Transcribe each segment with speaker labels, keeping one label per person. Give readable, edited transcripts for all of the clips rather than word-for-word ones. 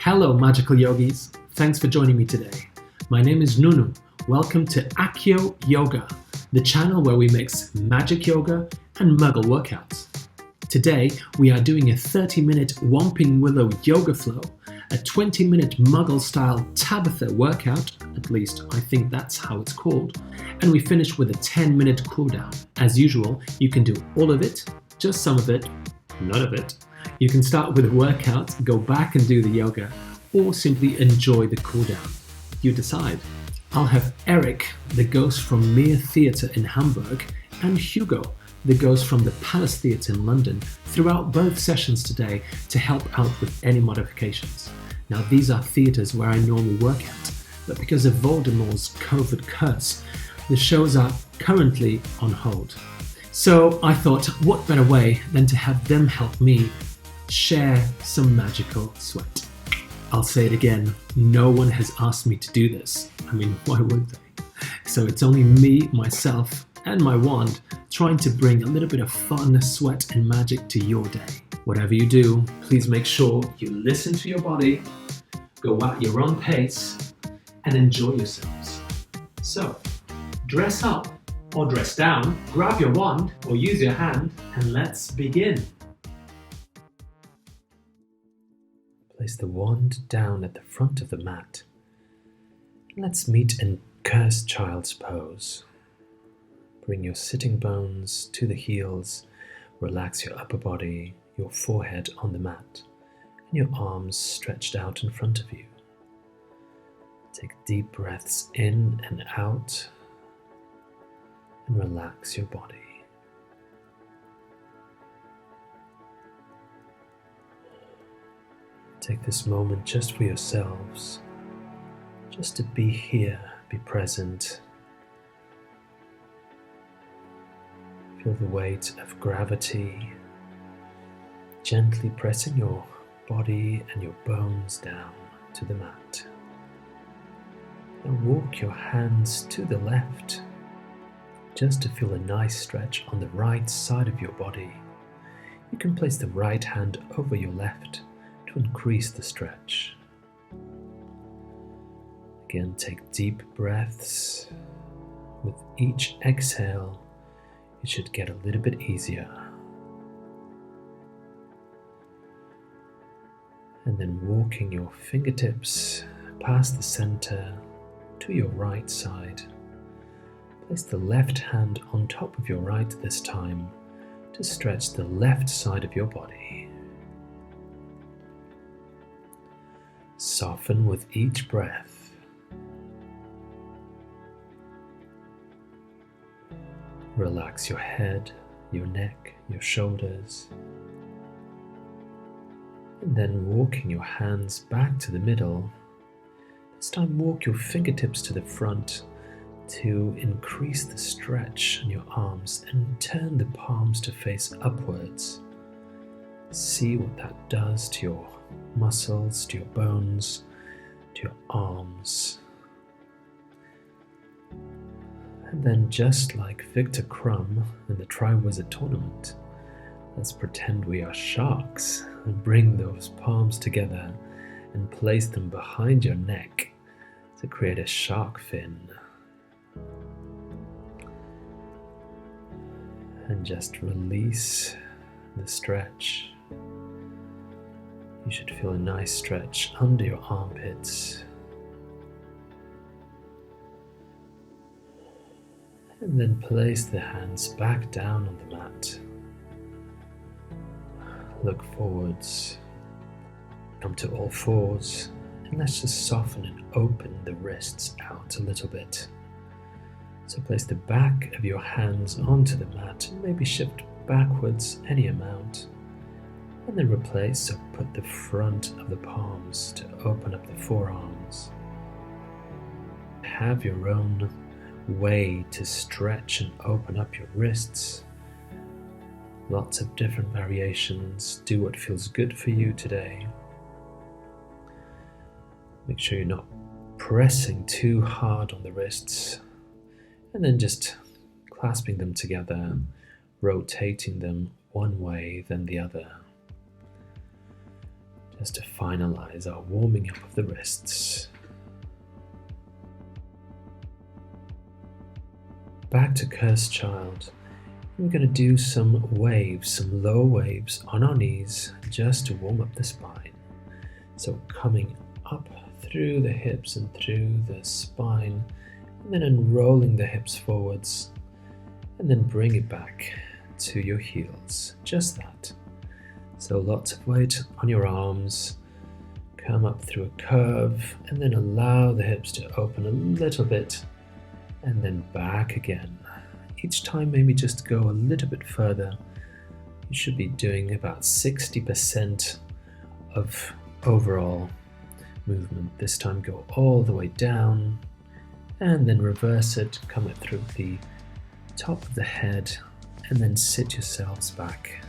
Speaker 1: Hello magical yogis, thanks for joining me today. My name is Nunu. Welcome to Accio Yoga, the channel where we mix magic yoga and Muggle workouts. Today we are doing a 30-minute Whomping Willow Yoga Flow, a 20-minute Muggle-style Tabitha Workout, at least I think that's how it's called, and we finish with a 10-minute cooldown. As usual, you can do all of it, just some of it, none of it. You can start with a workout, go back and do the yoga, or simply enjoy the cooldown. You decide. I'll have Erik, the ghost from Mehr Theatre in Hamburg, and Hugo, the ghost from the Palace Theatre in London, throughout both sessions today to help out with any modifications. Now these are theatres where I normally work at, but because of Voldemort's COVID curse, the shows are currently on hold. So I thought, what better way than to have them help me share some magical sweat. I'll say it again, no one has asked me to do this. I mean, why would they? So it's only me, myself, and my wand trying to bring a little bit of fun, sweat, and magic to your day. Whatever you do, please make sure you listen to your body, go at your own pace, and enjoy yourselves. So, dress up or dress down, grab your wand or use your hand, and let's begin. Place the wand down at the front of the mat. Let's meet in Cursed Child's pose. Bring your sitting bones to the heels, relax your upper body, your forehead on the mat, and your arms stretched out in front of you. Take deep breaths in and out, and relax your body. Take this moment just for yourselves, just to be here, be present. Feel the weight of gravity, gently pressing your body and your bones down to the mat. And walk your hands to the left, just to feel a nice stretch on the right side of your body. You can place the right hand over your left to increase the stretch. Again, take deep breaths. With each exhale, it should get a little bit easier. And then walking your fingertips past the center to your right side. Place the left hand on top of your right this time to stretch the left side of your body. Soften with each breath. Relax your head, your neck, your shoulders. And then walking your hands back to the middle. This time walk your fingertips to the front to increase the stretch in your arms and turn the palms to face upwards. See what that does to your muscles, to your bones, to your arms. And then just like Victor Crumb in the Triwizard Tournament, let's pretend we are sharks and bring those palms together and place them behind your neck to create a shark fin. And just release the stretch. You should feel a nice stretch under your armpits. And then place the hands back down on the mat. Look forwards. Come to all fours. And let's just soften and open the wrists out a little bit. So place the back of your hands onto the mat and maybe shift backwards any amount. And then replace, so put the front of the palms to open up the forearms. Have your own way to stretch and open up your wrists. Lots of different variations. Do what feels good for you today. Make sure you're not pressing too hard on the wrists. And then just clasping them together, rotating them one way then the other. just to finalize our warming up of the wrists. Back to Cursed Child. We're going to do some waves, some low waves on our knees just to warm up the spine. So coming up through the hips and through the spine, and then unrolling the hips forwards, and then bring it back to your heels. Just that. So lots of weight on your arms. Come up through a curve, and then allow the hips to open a little bit, and then back again. Each time maybe just go a little bit further. You should be doing about 60% of overall movement. This time go all the way down and then reverse it, come up through the top of the head and then sit yourselves back.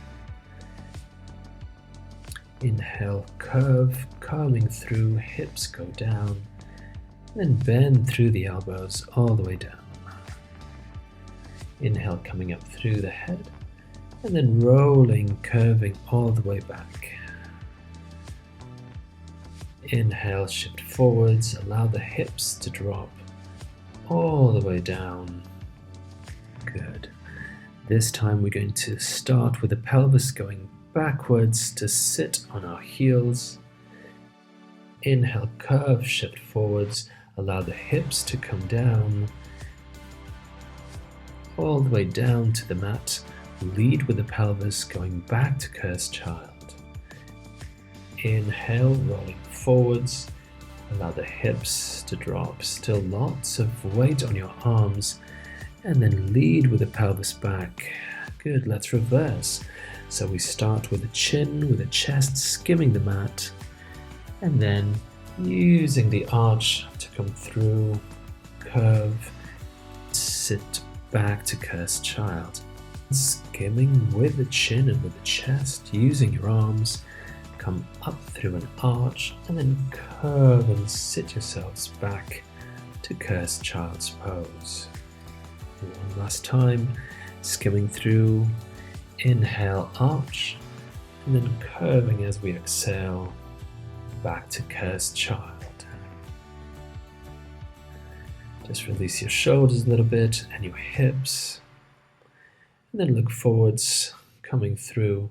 Speaker 1: Inhale, curve, coming through, hips go down, then bend through the elbows all the way down. Inhale, coming up through the head, and then rolling, curving all the way back. Inhale, shift forwards, allow the hips to drop all the way down. Good. This time we're going to start with the pelvis going backwards to sit on our heels. Inhale, curve, shift forwards, allow the hips to come down, all the way down to the mat. Lead with the pelvis going back to Cursed Child. Inhale, rolling forwards, allow the hips to drop, still lots of weight on your arms, and then lead with the pelvis back. Good, let's reverse. So we start with the chin, with the chest skimming the mat, and then using the arch to come through, curve, sit back to Cursed Child. Skimming with the chin and with the chest, using your arms, come up through an arch and then curve and sit yourselves back to Cursed Child's pose. One last time, skimming through, inhale, arch, and then curving as we exhale, back to Cursed Child. Just release your shoulders a little bit and your hips. And then look forwards, coming through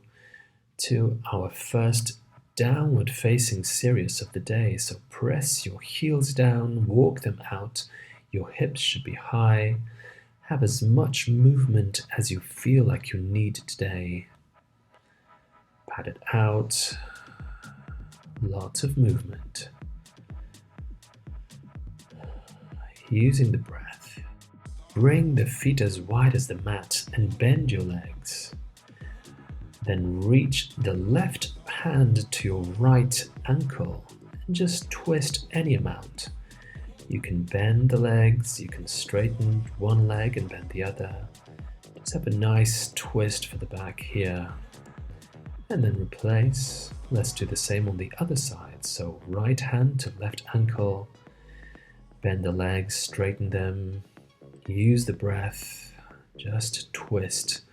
Speaker 1: to our first downward facing series of the day. So press your heels down, walk them out. Your hips should be high. Have as much movement as you feel like you need today. Pat it out. Lots of movement. Using the breath, bring the feet as wide as the mat and bend your legs. Then reach the left hand to your right ankle and just twist any amount. You can bend the legs, you can straighten one leg and bend the other. Just have a nice twist for the back here. And then replace. Let's do the same on the other side. So right hand to left ankle. Bend the legs, straighten them, use the breath, just twist.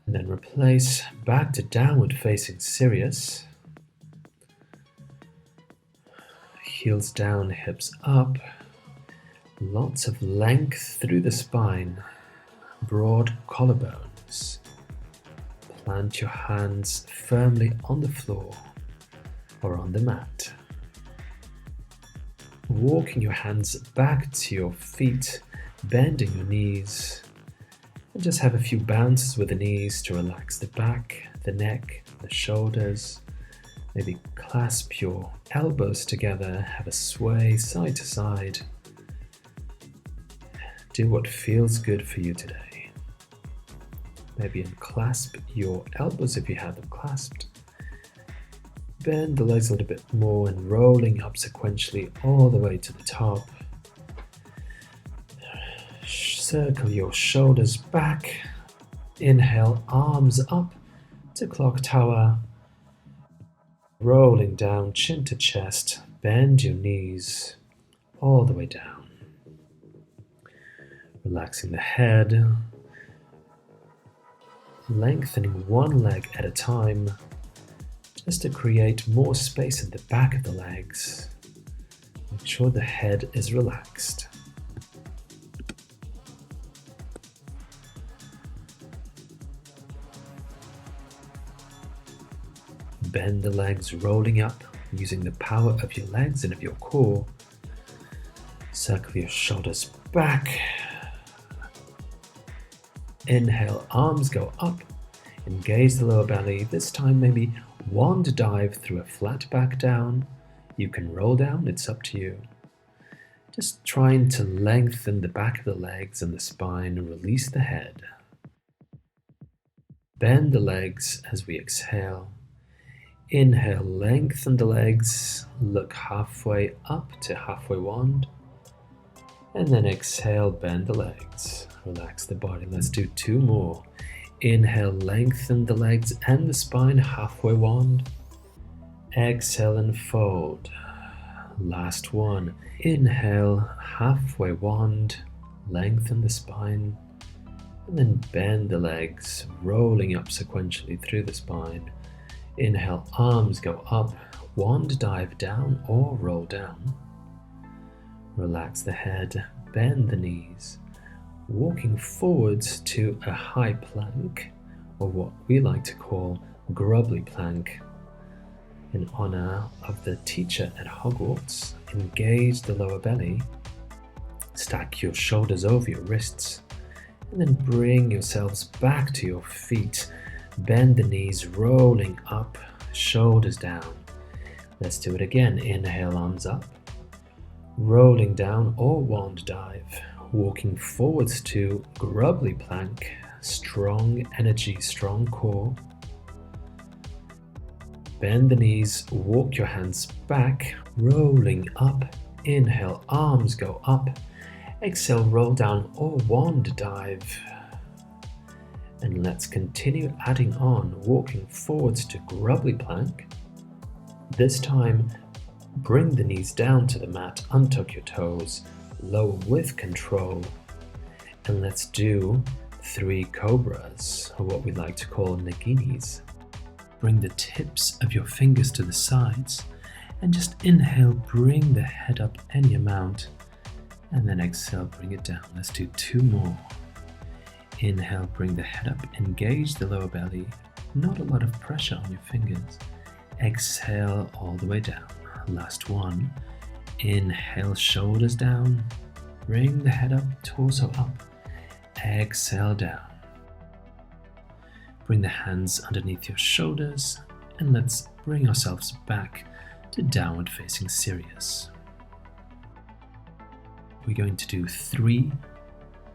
Speaker 1: And then replace back to downward facing Sirius. Heels down, hips up. Lots of length through the spine, broad collarbones. Plant your hands firmly on the floor or on the mat. Walking your hands back to your feet, bending your knees, and just have a few bounces with the knees to relax the back, the neck, the shoulders. Maybe clasp your elbows together, have a sway side to side. Do what feels good for you today. Maybe unclasp your elbows if you have them clasped. Bend the legs a little bit more and rolling up sequentially all the way to the top. Circle your shoulders back. Inhale, arms up to clock tower. Rolling down, chin to chest. Bend your knees all the way down. Relaxing the head. lengthening one leg at a time, just to create more space at the back of the legs. Make sure the head is relaxed. Bend the legs, rolling up, using the power of your legs and of your core. Circle your shoulders back. Inhale, arms go up. Engage the lower belly. This time maybe wand dive through a flat back down. You can roll down, it's up to you. Just trying to lengthen the back of the legs and the spine and release the head. Bend the legs as we exhale. Inhale, lengthen the legs, look halfway up to halfway wand. And then exhale, bend the legs, relax the body. Let's do 2 more. Inhale, lengthen the legs and the spine, halfway wand. Exhale and fold. Last one. Inhale, halfway wand, lengthen the spine, and then bend the legs, rolling up sequentially through the spine. Inhale, arms go up, wand dive down or roll down. Relax the head, bend the knees, walking forwards to a high plank, or what we like to call grubbly plank. In honor of the teacher at Hogwarts, engage the lower belly, stack your shoulders over your wrists, and then bring yourselves back to your feet. Bend the knees, rolling up, shoulders down. Let's do it again. Inhale, arms up, rolling down or wand dive, walking forwards to grubbly plank, strong energy, strong core. Bend the knees, walk your hands back, rolling up. Inhale, arms go up. Exhale, roll down or wand dive. And let's continue adding on, walking forwards to grubbly plank. This time, bring the knees down to the mat, untuck your toes, lower with control. And let's do 3 cobras, or what we like to call naginis. Bring the tips of your fingers to the sides and just inhale, bring the head up any amount, and then exhale, bring it down. Let's do 2 more. Inhale, bring the head up, engage the lower belly, not a lot of pressure on your fingers. Exhale all the way down. Last one. Inhale, shoulders down, bring the head up, torso up. Exhale down. Bring the hands underneath your shoulders and let's bring ourselves back to downward facing Sirius. We're going to do 3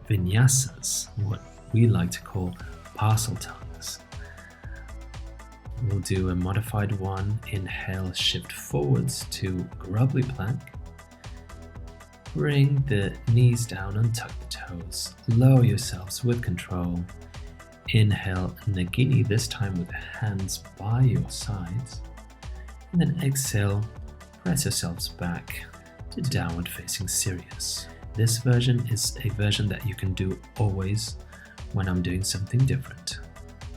Speaker 1: vinyasas, what we like to call parcel tongues. We'll do a modified one. Inhale, shift forwards to grubbly plank. Bring the knees down, untuck the toes. Lower yourselves with control. Inhale, nagini, this time with the hands by your sides. And then exhale, press yourselves back to downward facing Sirius. This version is a version that you can do always when I'm doing something different.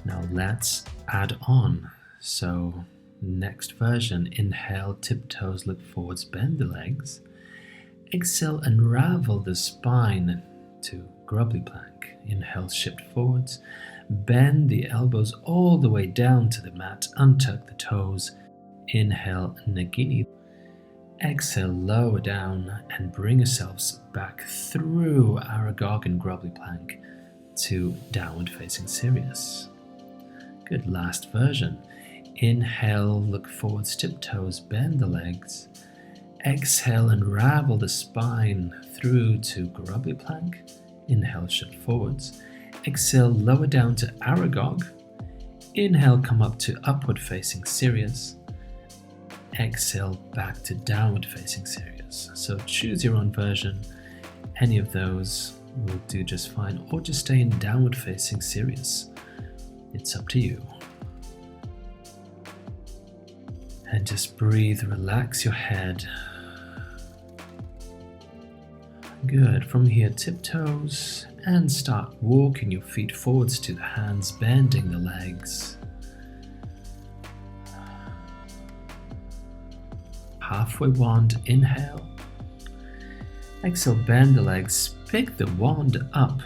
Speaker 1: Now let's add on. So next version, inhale, tiptoes, look forwards, bend the legs. Exhale, unravel the spine to grubbly plank. Inhale, shift forwards, bend the elbows all the way down to the mat, untuck the toes. Inhale, nagini. Exhale, lower down and bring yourselves back through Aragog and grubbly plank to downward facing Sirius. Good, last version. Inhale, look forwards, tiptoes, bend the legs. Exhale, unravel the spine through to grubbly plank. Inhale, shift forwards. Exhale, lower down to Aragog. Inhale, come up to upward facing Sirius. Exhale, back to downward facing Sirius. So choose your own version. Any of those will do just fine, or just stay in downward facing Sirius. It's up to you. And just breathe, relax your head. Good. From here, tiptoes, And start walking your feet forwards to the hands, bending the legs. Halfway wand, inhale. Exhale, bend the legs, pick the wand up,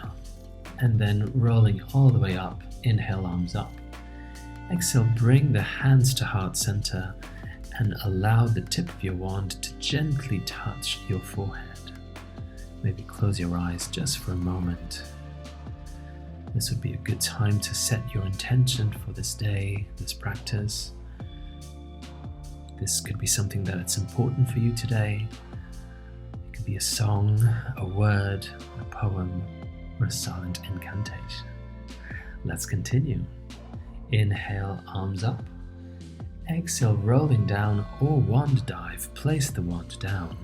Speaker 1: and then rolling all the way up, inhale, arms up. Exhale, bring the hands to heart center and allow the tip of your wand to gently touch your forehead. Maybe close your eyes just for a moment. This would be a good time to set your intention for this day, this practice. This could be something that it's important for you today. It could be a song, a word, a poem, or a silent incantation. Let's continue. Inhale, arms up. Exhale, rolling down or wand dive. Place the wand down.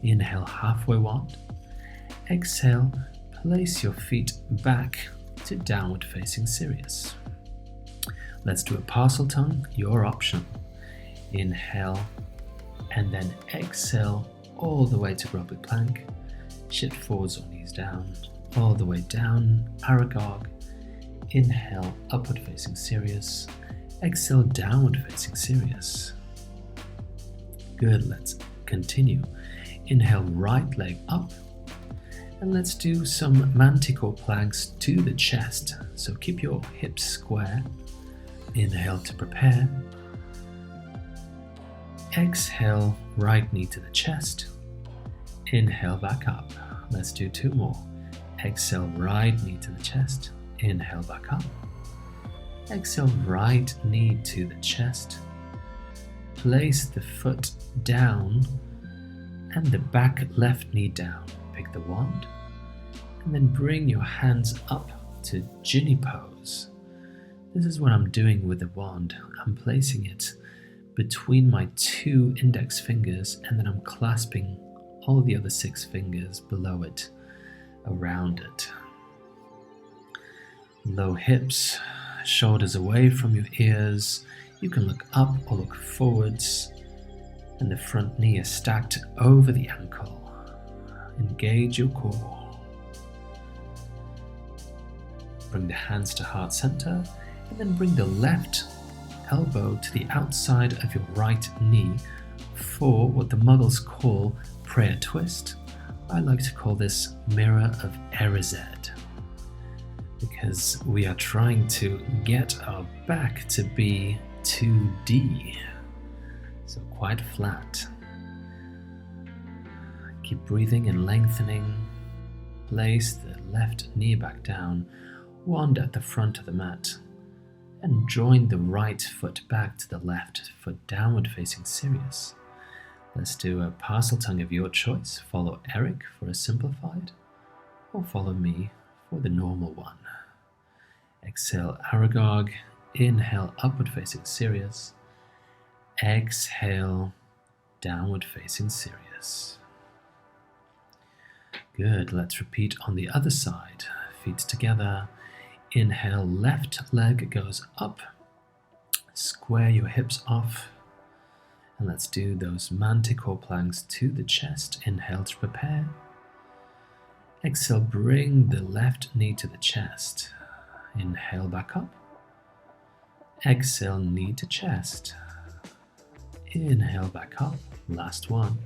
Speaker 1: Inhale, halfway wand. Exhale, place your feet back to downward facing Sirius. Let's do a parcel tongue, your option. Inhale, and then exhale all the way to Robot Plank. Shift forwards or knees down, all the way down, Aragog. Inhale, upward facing Sirius. Exhale, downward facing Sirius. Good, let's continue. Inhale, right leg up. And let's do some manticore planks to the chest. So keep your hips square. Inhale to prepare. Exhale, right knee to the chest. Inhale, back up. Let's do two more. Exhale, right knee to the chest. Inhale, back up. Exhale, right knee to the chest. Place the foot down and the back left knee down. Pick the wand and then bring your hands up to Ginny pose. This is what I'm doing with the wand. I'm placing it between my two index fingers and then I'm clasping all the other 6 fingers below it, around it. Low hips, shoulders away from your ears. You can look up or look forwards, and the front knee is stacked over the ankle. Engage your core. Bring the hands to heart center, and then bring the left elbow to the outside of your right knee for what the Muggles call prayer twist. I like to call this Mirror of Erized, because we are trying to get our back to be 2D, so quite flat. Keep breathing and lengthening. Place the left knee back down, wand at the front of the mat, and join the right foot back to the left foot, downward facing Sirius. Let's do a parcel tongue of your choice. Follow Erik for a simplified, or follow me for the normal one. Exhale, Aragog. Inhale, upward facing Sirius. Exhale, downward facing Sirius. Good, let's repeat on the other side. Feet together. Inhale, left leg goes up. Square your hips off. And let's do those manticore planks to the chest. Inhale to prepare. Exhale, bring the left knee to the chest. Inhale, back up. Exhale, knee to chest. Inhale, back up. Last one.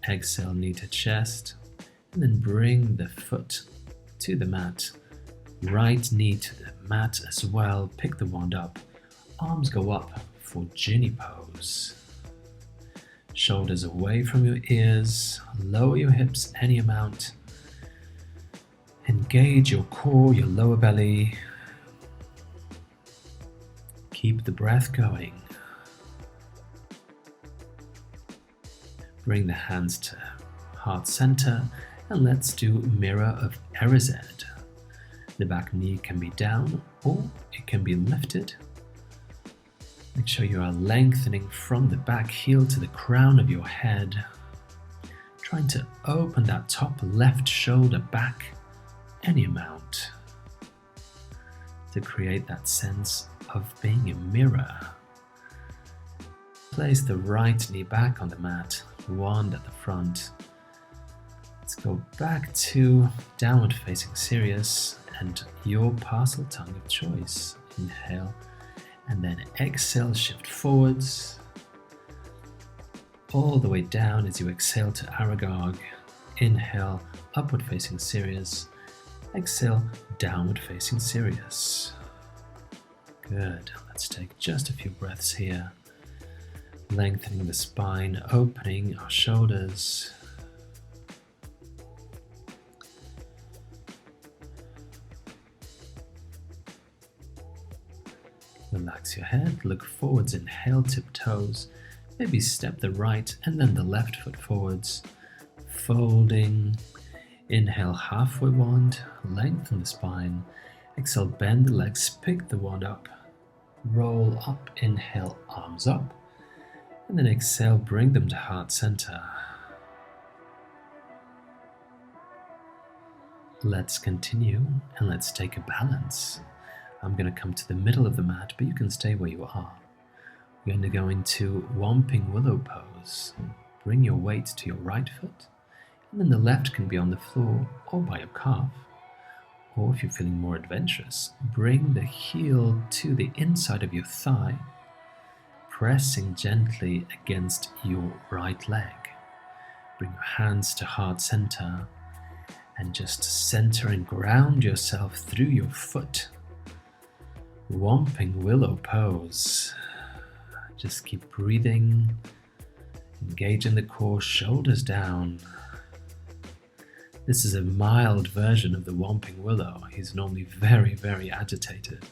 Speaker 1: Exhale, knee to chest. And then bring the foot to the mat. Right knee to the mat as well. Pick the wand up. Arms go up for Ginny pose. Shoulders away from your ears. Lower your hips any amount. Engage your core, your lower belly. Keep the breath going. Bring the hands to heart center and let's do Mirror of Erized. The back knee can be down or it can be lifted. Make sure you are lengthening from the back heel to the crown of your head. Trying to open that top left shoulder back any amount to create that sense of being a mirror. Place the right knee back on the mat, wand at the front. Let's go back to downward facing serious and your parcel tongue of choice. Inhale and then exhale, shift forwards all the way down as you exhale to Aragog. Inhale, upward facing serious. Exhale, downward facing serious. Good. Let's take just a few breaths here. Lengthening the spine, opening our shoulders. Relax your head, look forwards, inhale, tiptoes. Maybe step the right and then the left foot forwards. Folding. Inhale, halfway wand, lengthen the spine. Exhale, bend the legs, pick the wand up. Roll up, inhale, arms up. And then exhale, bring them to heart center. Let's continue and let's take a balance. I'm going to come to the middle of the mat, but you can stay where you are. We're going to go into Whomping Willow pose. Bring your weight to your right foot, and then the left can be on the floor or by your calf. Or if you're feeling more adventurous, bring the heel to the inside of your thigh, pressing gently against your right leg. Bring your hands to heart center and just center and ground yourself through your foot. Whomping Willow pose. Just keep breathing, engage in the core, shoulders down. This is a mild version of the Whomping Willow. He's normally very, very agitated.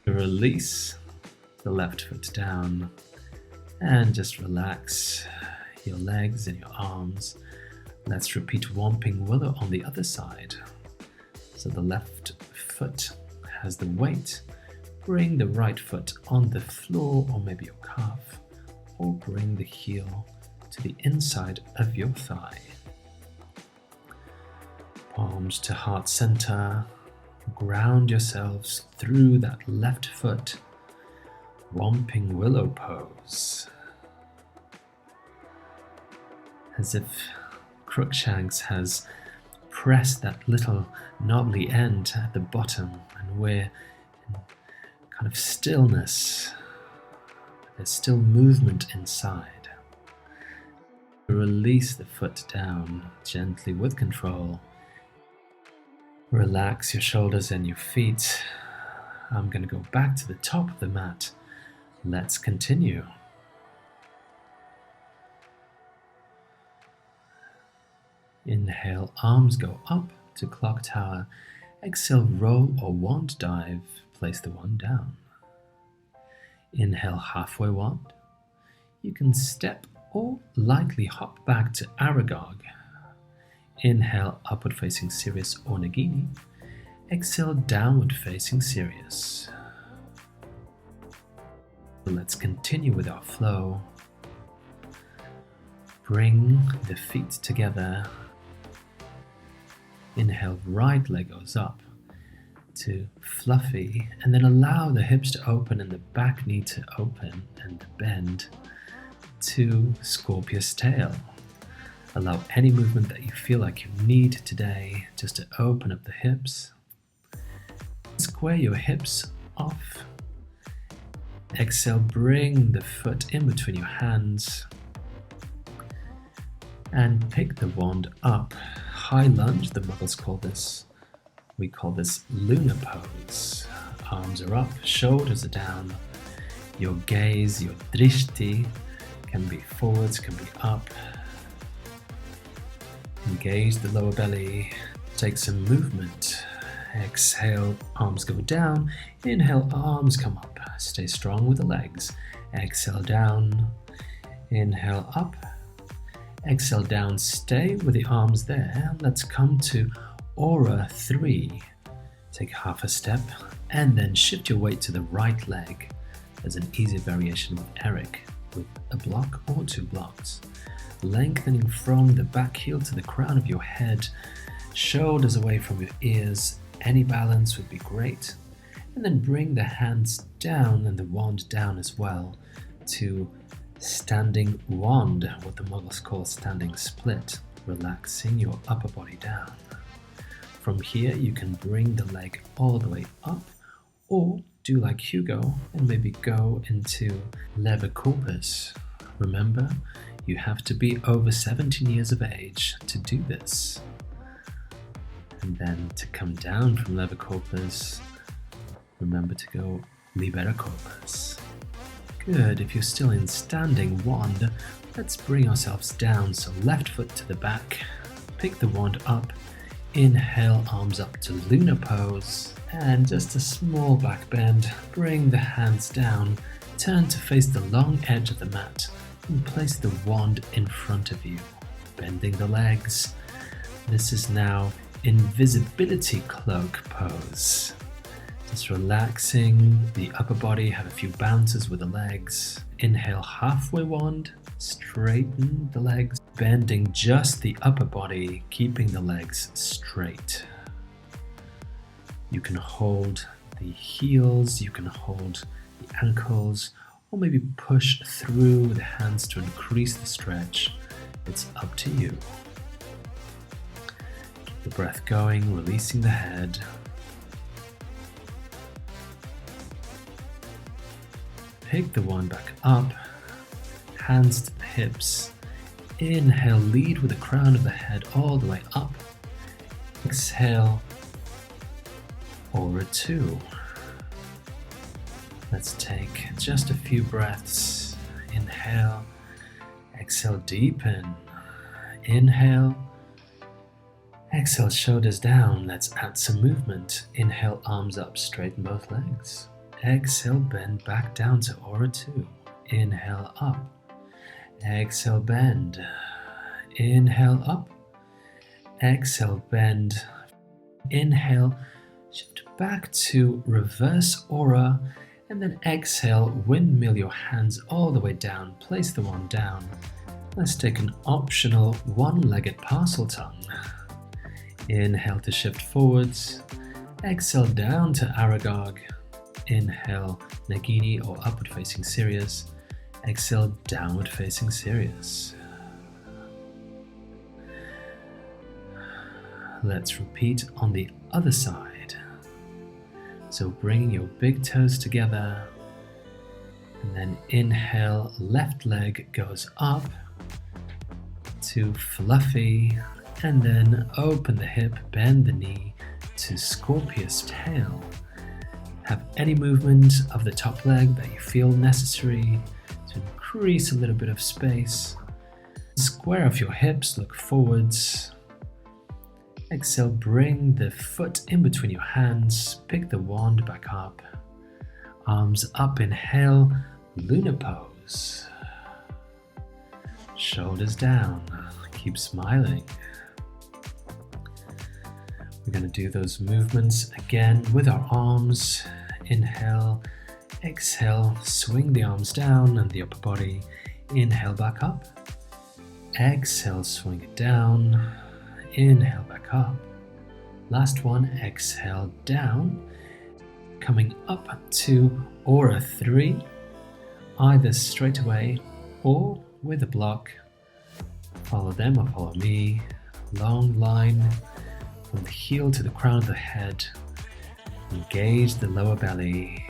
Speaker 1: Release the left foot down and just relax your legs and your arms. Let's repeat Whomping Willow on the other side. So the left foot has the weight. Bring the right foot on the floor or maybe your calf, or bring the heel to the inside of your thigh. Palms to heart center. Ground yourselves through that left foot. Whomping Willow pose. As if Crookshanks has pressed that little knobbly end at the bottom, and we're in kind of stillness. There's still movement inside. Release the foot down gently with control. Relax your shoulders and your feet. I'm going to go back to the top of the mat. Let's continue. Inhale, arms go up to clock tower. Exhale, roll or wand dive. Place the wand down. Inhale, halfway wand. You can step or lightly hop back to Aragog. Inhale, upward facing serious or Nagini. Exhale, downward facing serious. Let's continue with our flow. Bring the feet together. Inhale, right leg goes up to fluffy, and then allow the hips to open and the back knee to open and the bend to Scorpius tail. Allow any movement that you feel like you need today just to open up the hips. Square your hips off. Exhale, bring the foot in between your hands and pick the wand up. High lunge, the Muggles call this. We call this Lunar pose. Arms are up, shoulders are down. Your gaze, your drishti, can be forwards, can be up. Engage the lower belly. Take some movement. Exhale, arms go down. Inhale, arms come up. Stay strong with the legs. Exhale, down. Inhale, up. Exhale, down. Stay with the arms there. Let's come to Aura 3. Take half a step and then shift your weight to the right leg. There's an easy variation with Erik with a block or 2 blocks. Lengthening from the back heel to the crown of your head, shoulders away from your ears. Any balance would be great. And then bring the hands down and the wand down as well to standing wand, what the Muggles call standing split. relaxing your upper body down. From here, you can bring the leg all the way up, or do like Hugo and maybe go into Leberkorpus. Remember, you have to be over 17 years of age to do this. And then to come down from Leberkorpus, remember to go Liberokorpus. Good. If you're still in standing wand, let's bring ourselves down. So left foot to the back, pick the wand up, inhale, arms up to lunar pose, and just a small back bend. Bring the hands down, turn to face the long edge of the mat, and place the wand in front of you, bending the legs. This is now invisibility cloak pose. Just relaxing the upper body, have a few bounces with the legs. Inhale, halfway wand, straighten the legs, bending just the upper body, keeping the legs straight. You can hold the heels, you can hold the ankles, or maybe push through with the hands to increase the stretch. It's up to you. Keep the breath going, releasing the head. Pick the wand back up, hands to the hips. Inhale, lead with the crown of the head all the way up. Exhale, Aura 2. Let's take just a few breaths. Inhale, exhale, deepen. Inhale, exhale, shoulders down. Let's add some movement. Inhale, arms up, straighten both legs. Exhale, bend back down to Aura 2. Inhale, up. Exhale, bend. Inhale, up. Exhale, bend. Inhale, shift back to reverse aura. And then exhale, windmill your hands all the way down. Place the wand down. Let's take an optional one-legged parcel tongue. Inhale to shift forwards. Exhale, down to Aragog. Inhale, Nagini or upward facing Sirius. Exhale, downward facing Sirius. Let's repeat on the other side. So bringing your big toes together, and then inhale, left leg goes up to fluffy, and then open the hip, bend the knee to Scorpius tail. Have any movement of the top leg that you feel necessary to increase a little bit of space. Square off your hips, look forwards. Exhale, bring the foot in between your hands, pick the wand back up. Arms up, inhale, lunar pose. Shoulders down, keep smiling. We're going to do those movements again with our arms. Inhale, exhale, swing the arms down and the upper body. Inhale, back up. Exhale, swing it down. Inhale, back up. Last one, exhale, down. Coming up to Aura 3, either straight away or with a block. Follow them or follow me. Long line from the heel to the crown of the head. Engage the lower belly.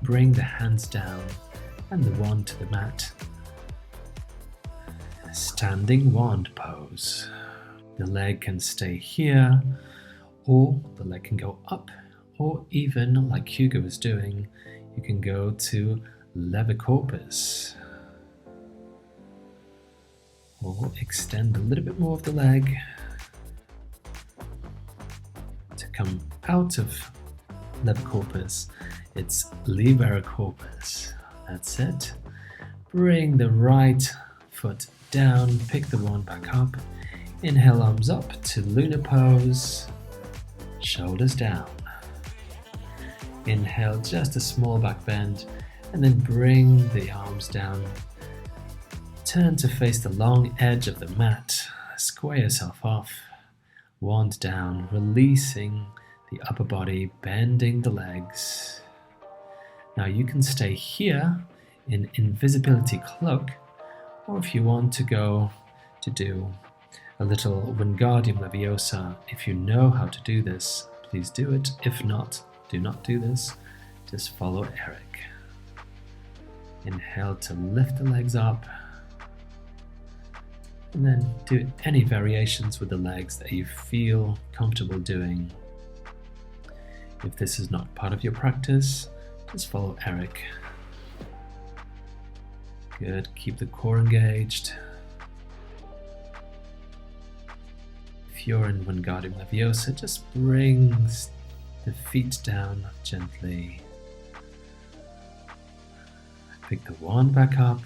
Speaker 1: Bring the hands down and the wand to the mat. Standing wand pose. The leg can stay here, or the leg can go up, or even like Hugo is doing, you can go to Leberkorpus. Or extend a little bit more of the leg to come out of Leberkorpus. It's Liberokorpus. That's it. Bring the right foot down, pick the wand back up. Inhale, arms up to lunar pose. Shoulders down. Inhale, just a small back bend, and then bring the arms down. Turn to face the long edge of the mat. Square yourself off. Wand down, releasing the upper body, bending the legs. Now you can stay here in invisibility cloak, or if you want to go to do a little Wingardium Leviosa. If you know how to do this, please do it. If not, do not do this. Just follow Erik. Inhale to lift the legs up. And then do any variations with the legs that you feel comfortable doing. If this is not part of your practice, just follow Erik. Good, keep the core engaged. If you're in Wingardium Leviosa, just bring the feet down gently. Pick the wand back up,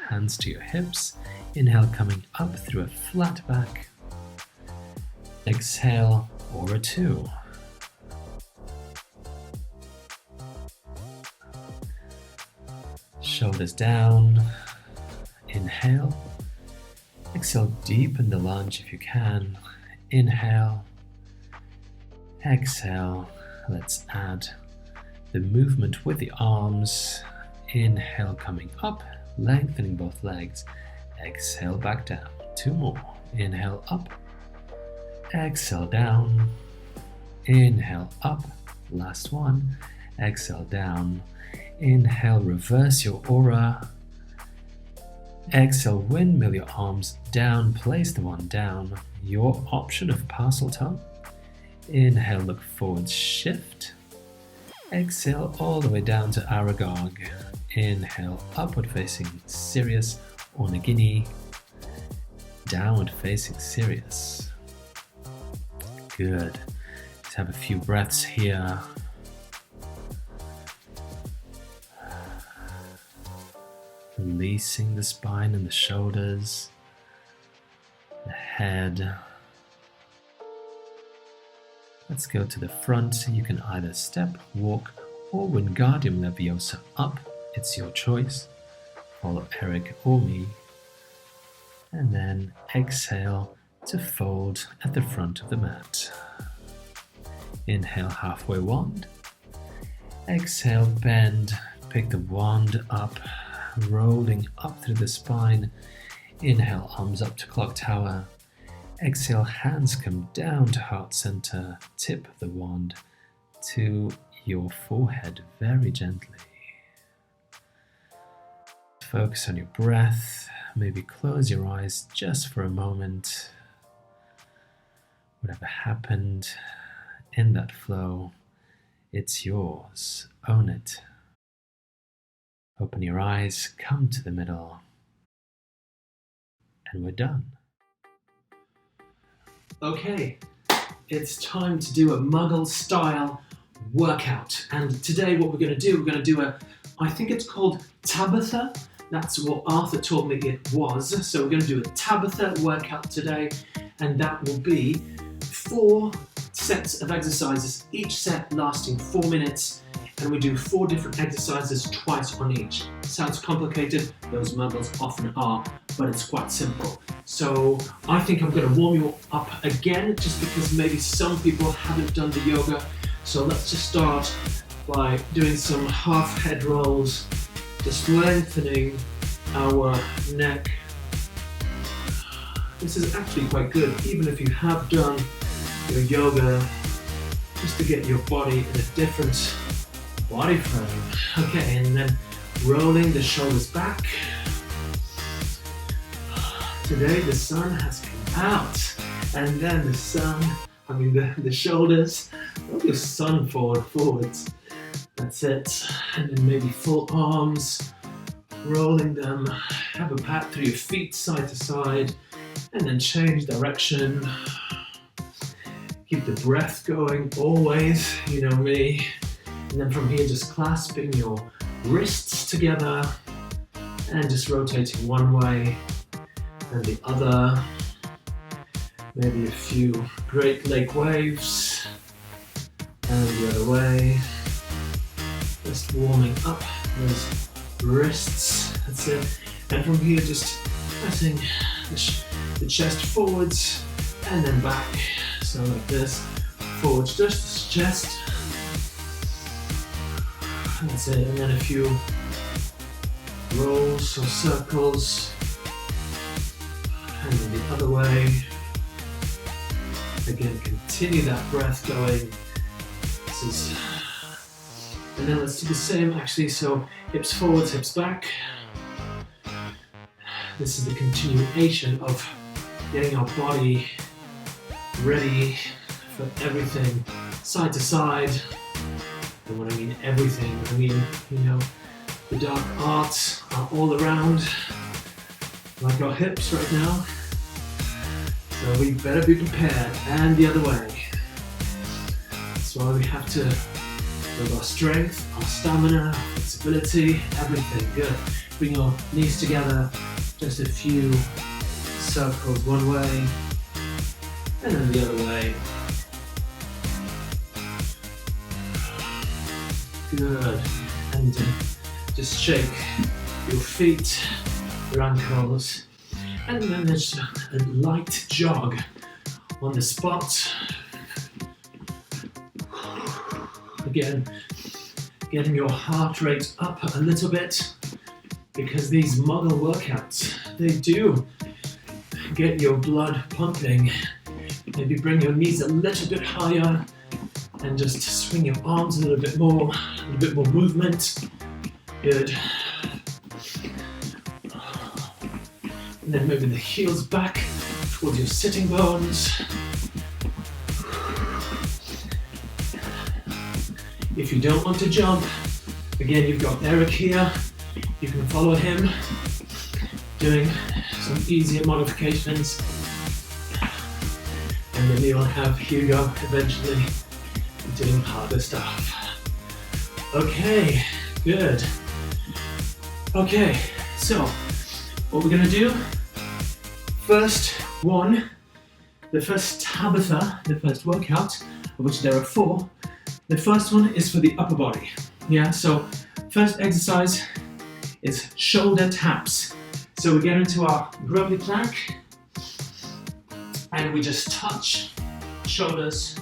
Speaker 1: hands to your hips. Inhale, coming up through a flat back. Exhale, Aura 2. Shoulders down. Inhale. Exhale, deepen the lunge if you can. Inhale. Exhale. Let's add the movement with the arms. Inhale, coming up, lengthening both legs. Exhale, back down. 2 more. Inhale, up. Exhale, down. Inhale, up. Last one. Exhale, down. Inhale, reverse your aura. Exhale, windmill your arms down. Place the one down. Your option of Parseltongue. Inhale, look forward, shift. Exhale, all the way down to Aragog. Inhale, upward facing Sirius or Nagini. Downward facing Sirius. Good. Let's have a few breaths here. Releasing the spine and the shoulders, the head. Let's go to the front. You can either step, walk, or Wingardium Leviosa up. It's your choice. Follow Erik or me. And then exhale to fold at the front of the mat. Inhale, halfway wand. Exhale, bend. Pick the wand up, rolling up through the spine. Inhale, arms up to clock tower. Exhale, hands come down to heart center. Tip the wand to your forehead very gently. Focus on your breath. Maybe close your eyes just for a moment. Whatever happened in that flow, it's yours. Own it. Open your eyes, come to the middle, and we're done. Okay, it's time to do a Muggle-style workout. And today what we're going to do, I think it's called Tabitha. That's what Arthur told me it was. So we're going to do a Tabitha workout today, and that will be 4 sets of exercises, each set lasting 4 minutes. And we do 4 different exercises twice on each. Sounds complicated, those Muggles often are, but it's quite simple. So I think I'm going to warm you up again, just because maybe some people haven't done the yoga. So let's just start by doing some half head rolls, just lengthening our neck. This is actually quite good, even if you have done your yoga, just to get your body in a different body frame. Okay, and then rolling the shoulders back. Today the sun has come out, and then the shoulders, roll your sun forwards. That's it. And then maybe full arms, rolling them. Have a pat through your feet side to side, and then change direction. Keep the breath going always, you know me. And then from here, just clasping your wrists together and just rotating one way and the other. Maybe a few Great Lake waves and the other way. Just warming up those wrists. That's it. And from here, just pressing the chest forwards and then back. So like this. Forwards, just the chest. That's it, and then a few rolls or circles, and then the other way. Again, continue that breath going. And then let's do the same actually, so hips forwards, hips back. This is the continuation of getting our body ready for everything, side to side. And when I mean everything, I mean, the dark arts are all around, like our hips right now. So we better be prepared, and the other way. That's why we have to build our strength, our stamina, our flexibility, everything. Good. Bring your knees together, just a few circles one way, and then the other way. Good. And just shake your feet, your ankles, and then there's a light jog on the spot. Again, getting your heart rate up a little bit, because these Muggle workouts, they do get your blood pumping. Maybe bring your knees a little bit higher and just swing your arms a little bit more movement. Good. And then moving the heels back towards your sitting bones. If you don't want to jump, again, you've got Erik here. You can follow him doing some easier modifications. And then you'll have Hugo eventually doing harder stuff. Okay, good. Okay, so what we're gonna do, first one, the first Tabitha, the first workout, of which there are 4. The first one is for the upper body. Yeah, so first exercise is shoulder taps. So we get into our grubbly plank and we just touch shoulders,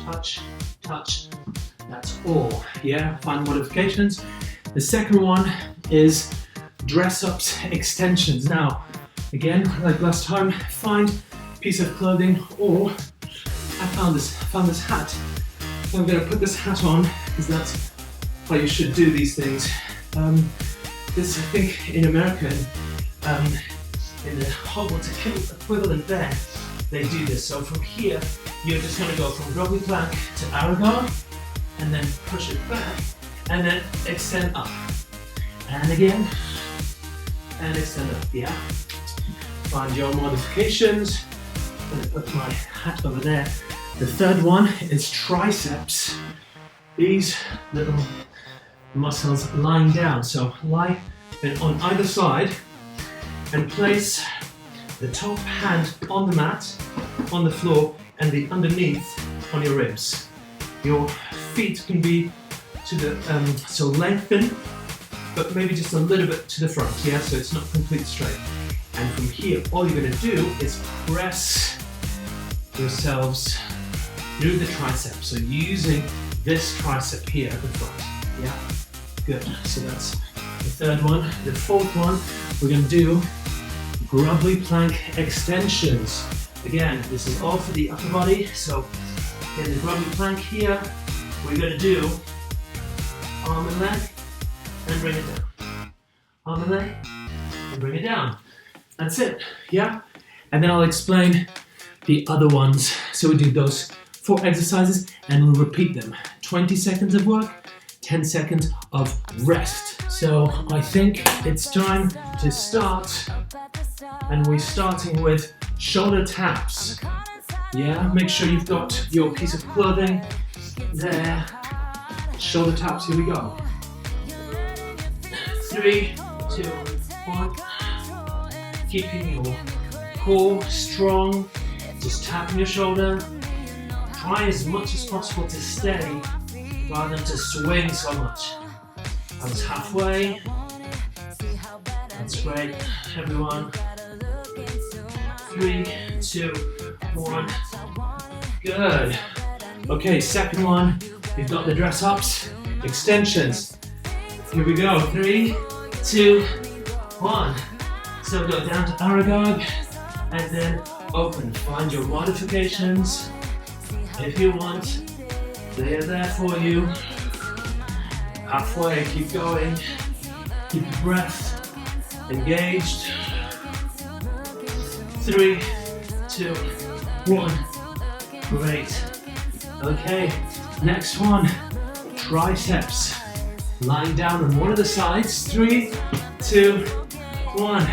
Speaker 1: touch, touch. That's all. Yeah, fine modifications. The second one is dress ups extensions. Now, again, like last time, find a piece of clothing, or I found this hat. So I'm going to put this hat on because that's how you should do these things. This, I think, in America, in the Hogwarts equivalent there, they do this. So from here, you're just going to go from grubbly plank to Aragog, and then push it back, and then extend up. And again, and extend up, yeah. Find your modifications. I'm going to put my hat over there. The third one is triceps. These little muscles lying down. So lie on either side and place the top hand on the mat, on the floor, and the underneath on your ribs. Your feet can be to the, so lengthen, but maybe just a little bit to the front, yeah? So it's not completely straight. And from here, all you're gonna do is press yourselves through the tricep. So using this tricep here at the front, yeah? Good, so that's the third one. The fourth one, we're gonna do grubbly plank extensions. Again, this is all for the upper body. So in the grubbly plank here, we're gonna do arm and leg, and bring it down. Arm and leg, and bring it down. That's it, yeah? And then I'll explain the other ones. So we do those 4 exercises and we'll repeat them. 20 seconds of work, 10 seconds of rest. So I think it's time to start, and we're starting with shoulder taps. Yeah, make sure you've got your piece of clothing there. Shoulder taps, here we go. 3, 2, 1. Keeping your core strong, just tapping your shoulder. Try as much as possible to stay rather than to swing so much. I was halfway. That's great, everyone. 3, 2, 1. Good. Okay, second one. You've got the dress ups, extensions. Here we go. 3, 2, 1. So go down to Aragog and then open. Find your modifications. If you want, they are there for you. Halfway, keep going. Keep your breath engaged. 3, 2, 1. Great. Okay, next one. Triceps. Lying down on one of the sides. 3, 2, 1.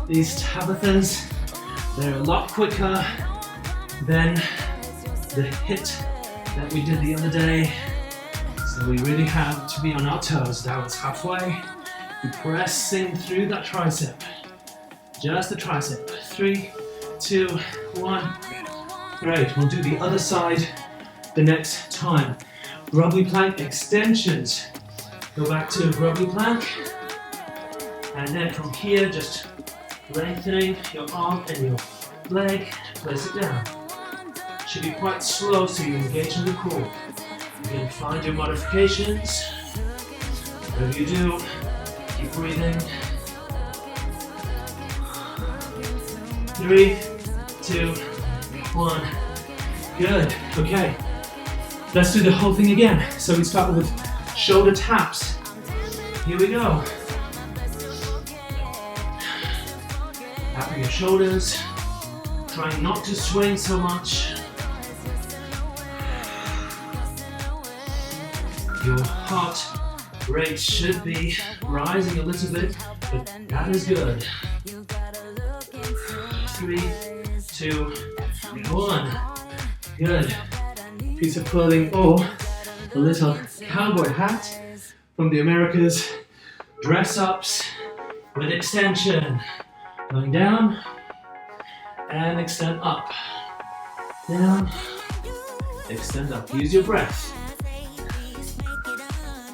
Speaker 1: These Tabithas, they're a lot quicker than the hit that we did the other day. So we really have to be on our toes. Now it's halfway. We're pressing through that tricep. Just the tricep. 3, 2, 1. Great. We'll do the other side the next time. Grubbly plank extensions. Go back to grubbly plank. And then from here, just lengthening your arm and your leg. Place it down. Should be quite slow so you engage in the core. You can find your modifications. Whatever you do, keep breathing. 3, 2, 1. Good. Okay. Let's do the whole thing again. So we start with shoulder taps. Here we go. Tapping your shoulders. Trying not to swing so much. Your heart rate should be rising a little bit, but that is good. 3, 2, 1. Good. Piece of clothing or a little cowboy hat from the Americas. Dress ups with extension. Going down and extend up. Down, extend up. Use your breath.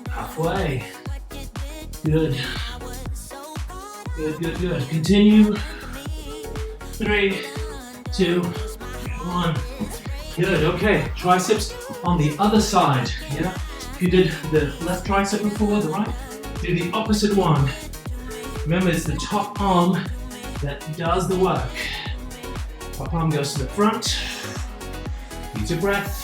Speaker 1: Halfway. Good. Good, good, good. Continue. 3, 2, 1. Good, okay. Triceps on the other side. Yeah. If you did the left tricep before, the right, do the opposite one. Remember, it's the top arm that does the work. Top arm goes to the front. Use your breath.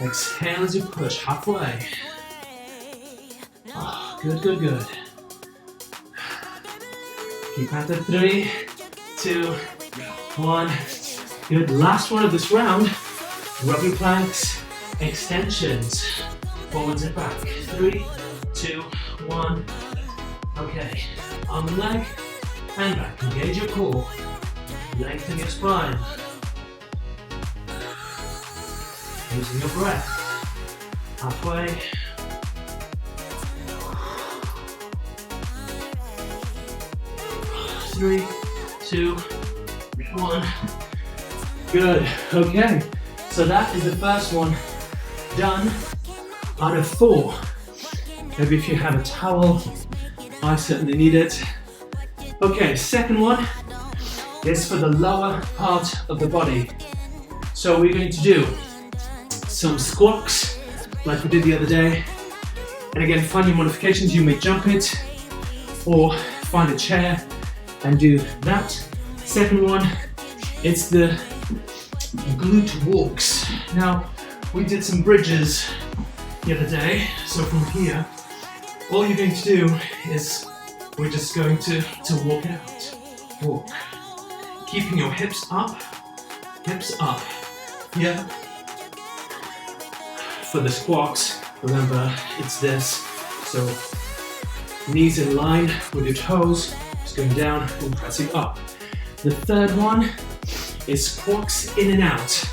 Speaker 1: Exhale as you push halfway. Oh, good, good, good. Keep at it. 3, 2, 1. Good. Last one of this round. Rugby planks, extensions, forwards and back. 3, 2, 1. Okay. Arm and leg, and back. Engage your core. Lengthen your spine. Using your breath. Halfway. 3, 2, 1. Good. Okay. So that is the first one done out of 4. Maybe if you have a towel, I certainly need it. Okay, second one is for the lower part of the body. So we're going to do some squats like we did the other day. And again, find your modifications. You may jump it or find a chair and do that. Second one, it's the glute walks. Now, we did some bridges the other day. So from here, all you're going to do is we're just going to walk out. Walk. Keeping your hips up. Hips up. Yeah. For the squats, remember it's this. So knees in line with your toes, just going down and pressing up. The third one is squats in and out.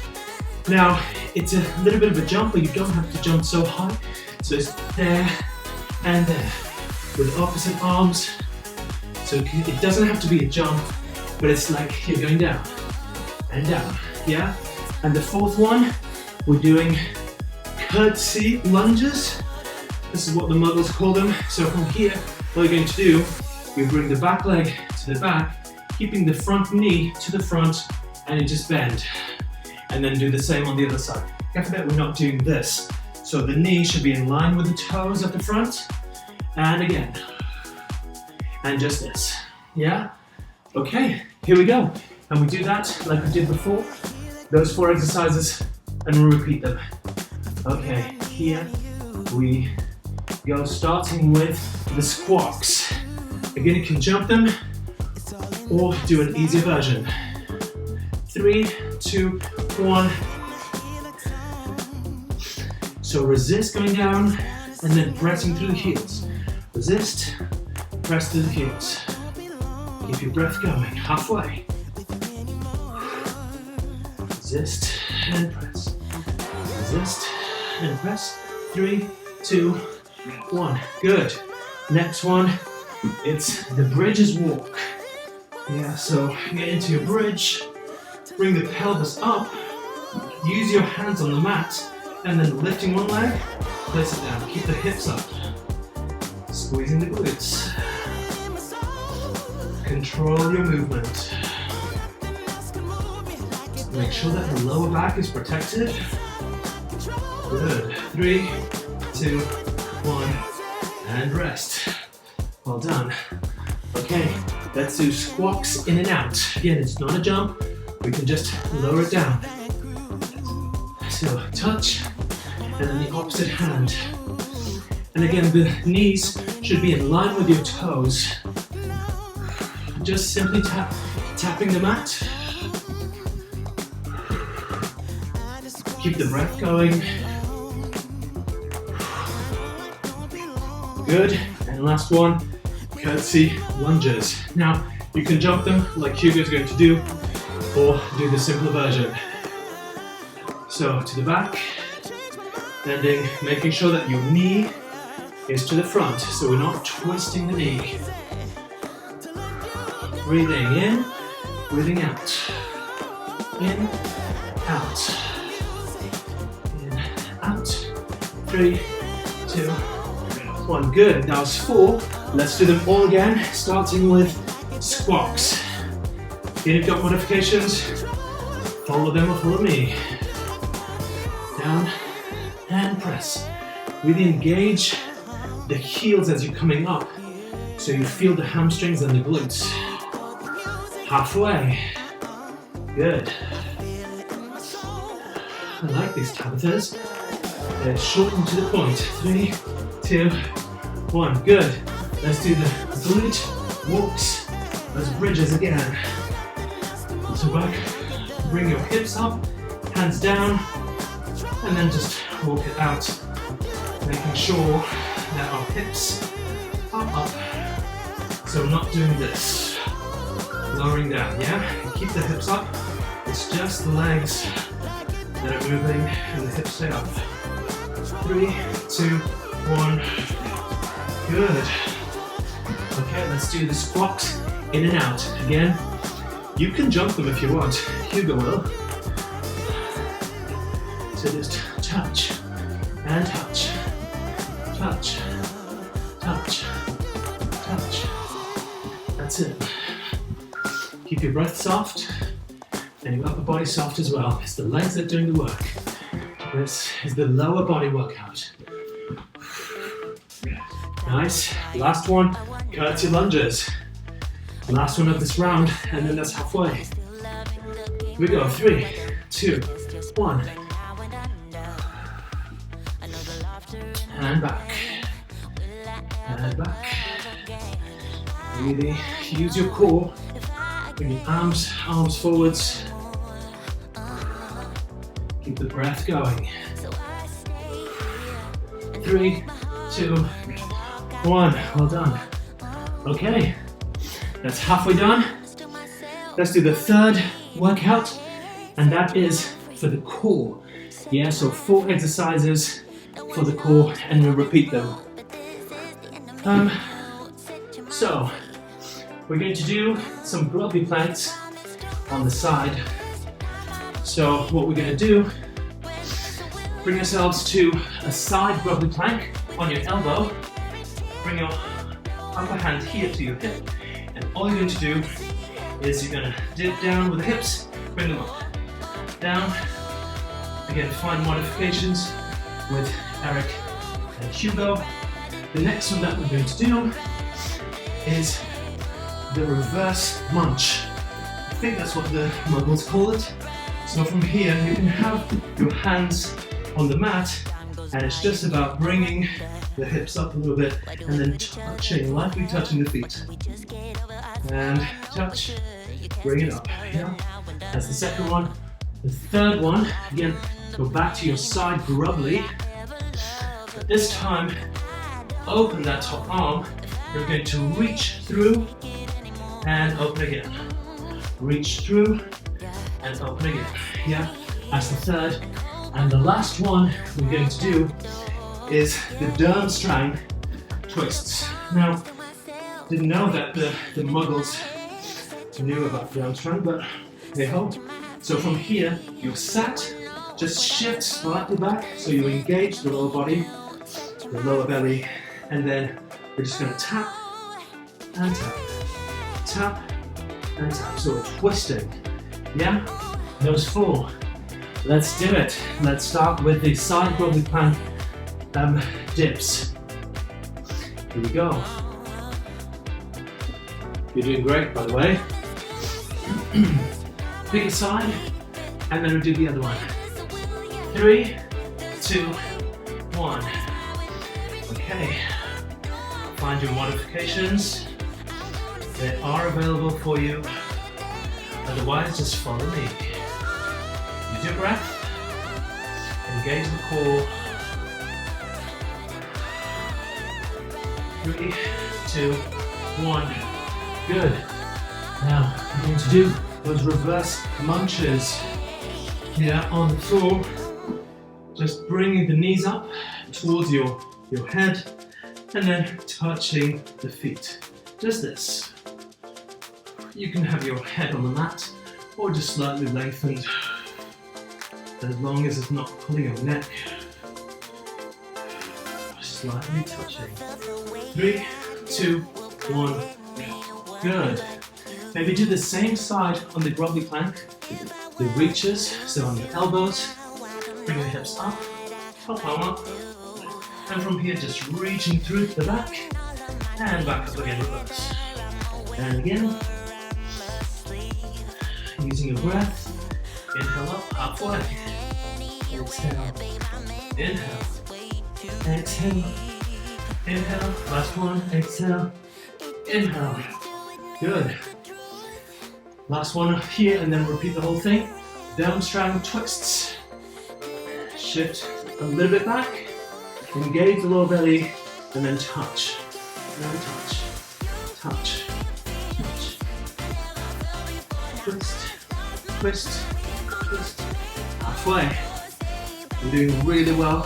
Speaker 1: Now it's a little bit of a jump, but you don't have to jump so high. So it's there and there with opposite arms. So it doesn't have to be a jump, but it's like you're going down and down. Yeah. And the fourth one, we're doing curtsy lunges. This is what the Muggles call them. So from here, what you're going to do, we bring the back leg to the back, keeping the front knee to the front, and you just bend. And then do the same on the other side. After that, we're not doing this. So the knee should be in line with the toes at the front. And again. And just this. Yeah? Okay, here we go. And we do that like we did before. Those 4 exercises and we repeat them. Okay, here we go, starting with the squats. Again, you can jump them or do an easier version. 3, 2, 1. So resist going down and then pressing through the heels. Resist, press through the heels. Keep your breath going, halfway. Resist and press. Resist and press. 3, 2, 1. Good. Next one, it's the bridges walk. Yeah, so get into your bridge, bring the pelvis up, use your hands on the mat, and then lifting one leg, place it down. Keep the hips up. Squeezing the glutes. Control your movement. Make sure that the lower back is protected. Good. 3, 2, 1, and rest. Well done. Okay, let's do squats in and out. Again, it's not a jump. We can just lower it down. So touch, and then the opposite hand. And again, the knees should be in line with your toes. Just simply tapping the mat. Keep the breath going. Good. And last one, curtsy lunges. Now, you can jump them like Hugo's going to do, or do the simpler version. So to the back, bending, making sure that your knee is to the front, so we're not twisting the knee. Breathing in, breathing out. In, out. In, out. 3, 2, 1. Good. That was 4. Let's do them all again, starting with squats. If you've got modifications, follow them or follow me. Down and press. Really engage the heels as you're coming up, so you feel the hamstrings and the glutes. Halfway. Good. I like these Tabithas. They're short and to the point. 3, 2, 1. Good. Let's do the glute walks. Those bridges again. So back. Bring your hips up, hands down, and then just walk it out, making sure that our hips are up. So not doing this. Lowering down, yeah? Keep the hips up. It's just the legs that are moving and the hips stay up. 3, 2, 1. Good. Okay, let's do the squats in and out. Again, you can jump them if you want. Hugo will. So just touch and touch, touch, touch, touch. That's it. Keep your breath soft and your upper body soft as well. It's the legs that are doing the work. This is the lower body workout. Nice. Last one, curtsy lunges. Last one of this round, and then that's halfway. Here we go. 3, 2, 1. And back. And back. Really use your core. Bring your arms forwards. Keep the breath going. 3, 2, 1. Well done. Okay, that's halfway done. Let's do the third workout, and that is for the core. Yeah, so 4 exercises for the core, and we'll repeat them. So we're going to do some rugby planks on the side. So what we're going to do, bring yourselves to a side rugby plank on your elbow. Bring your upper hand here to your hip, and all you're going to do is you're going to dip down with the hips, bring them up, down. Again, find modifications with Erik and Hugo. The next one that we're going to do is the reverse munch. I think that's what the Muggles call it. So from here, you can have your hands on the mat, and it's just about bringing the hips up a little bit and then touching, lightly touching the feet. And touch, bring it up. Yeah, that's the second one. The third one, again, go back to your side grubbly. But this time, open that top arm. You're going to reach through and open again. Reach through and open again. Yeah, that's the third. And the last one we're going to do is the Durmstrang twists. Now, didn't know that the Muggles knew about Durmstrang, but hey ho. So from here, you're sat, just shift slightly back so you engage the lower body, the lower belly, and then we're just going to tap and tap, tap and tap. So we're twisting. Yeah, those four. Let's do it. Let's start with the side grubbly plank dips. Here we go. You're doing great, by the way. Pick a side, and then we'll do the other one. 3, 2, 1. Okay. Find your modifications. They are available for you. Otherwise, just follow me. Use your breath. Engage the core. 3, 2, 1. Good. Now, I'm going to do those reverse munches here on the floor. Just bringing the knees up towards your head and then touching the feet. Just this. You can have your head on the mat or just slightly lengthened, as long as it's not pulling your neck. Slightly touching. 3, 2, 1. Good. Maybe do the same side on the grubbly plank. The reaches, so on the elbows, bring the hips up, top arm up, and from here just reaching through to the back, and back up again, reverse. And again, using your breath, inhale up, halfway, exhale, inhale, exhale, inhale, last one, exhale, inhale, good. Last one up here, and then repeat the whole thing. Durmstrang twists. Shift a little bit back, engage the lower belly, and then touch. And touch, touch, touch. Twist, twist, twist. Halfway. You're doing really well,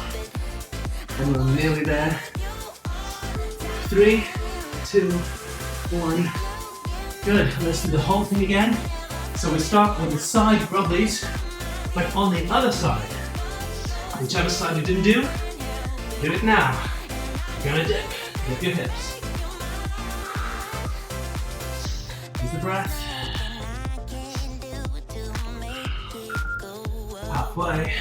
Speaker 1: and we're nearly there. 3, 2, 1. Good, let's do the whole thing again. So we start with the side grubblies, but on the other side. Whichever side you didn't do it now. You're gonna dip your hips. Use the breath. Halfway.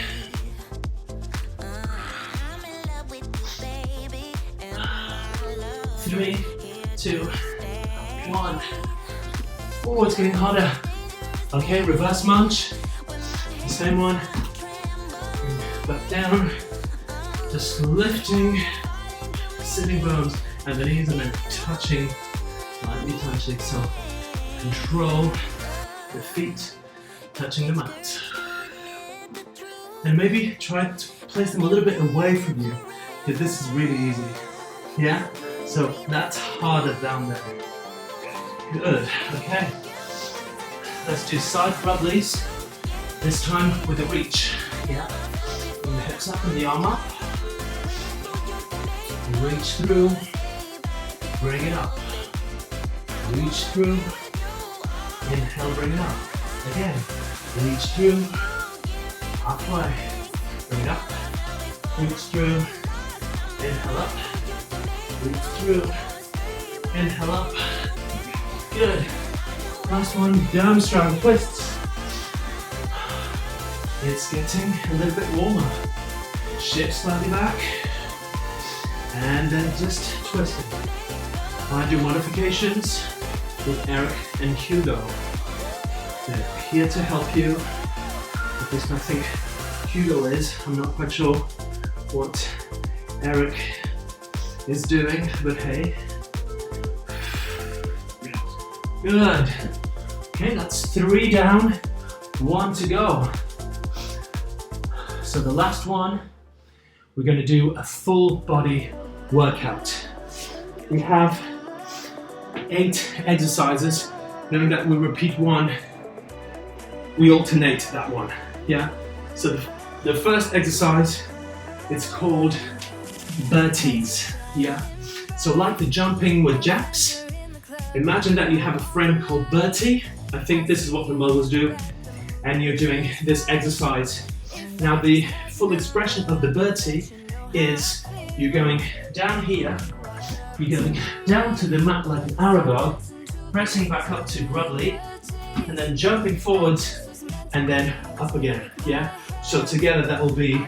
Speaker 1: Three, 2, 1. Oh, it's getting harder. Okay, reverse munch. The same one. Back down. Just lifting sitting bones and the knees and then touching, lightly touching. So control the feet touching the mat. And maybe try to place them a little bit away from you, because this is really easy. Yeah? So that's harder down there. Good, okay. Let's do side grubblies, this time with a reach. Yeah. Bring the hips up and the arm up. Reach through, bring it up. Reach through, inhale, bring it up. Again, reach through, halfway, bring it up. Reach through, inhale up. Reach through, inhale up. Good. Last one, Durmstrang twists. It's getting a little bit warmer. Shift slightly back. And then just twisting. Find your modifications. with Erik and Hugo. They're here to help you. At least I think Hugo is. I'm not quite sure what Erik is doing, but hey. Good. Okay, that's 3 down, 1 to go. So the last one, we're going to do a full body workout. We have 8 exercises. Knowing that we repeat one, we alternate that one. Yeah. So the first exercise, it's called birdies. Yeah. So like the jumping with jacks, imagine that you have a friend called Bertie. I think this is what the Muggles do, and you're doing this exercise. Now the full expression of the Bertie is you're going down here, you're going down to the mat like an arrow dog, pressing back up to Grubbly, and then jumping forwards, and then up again, yeah? So together that will be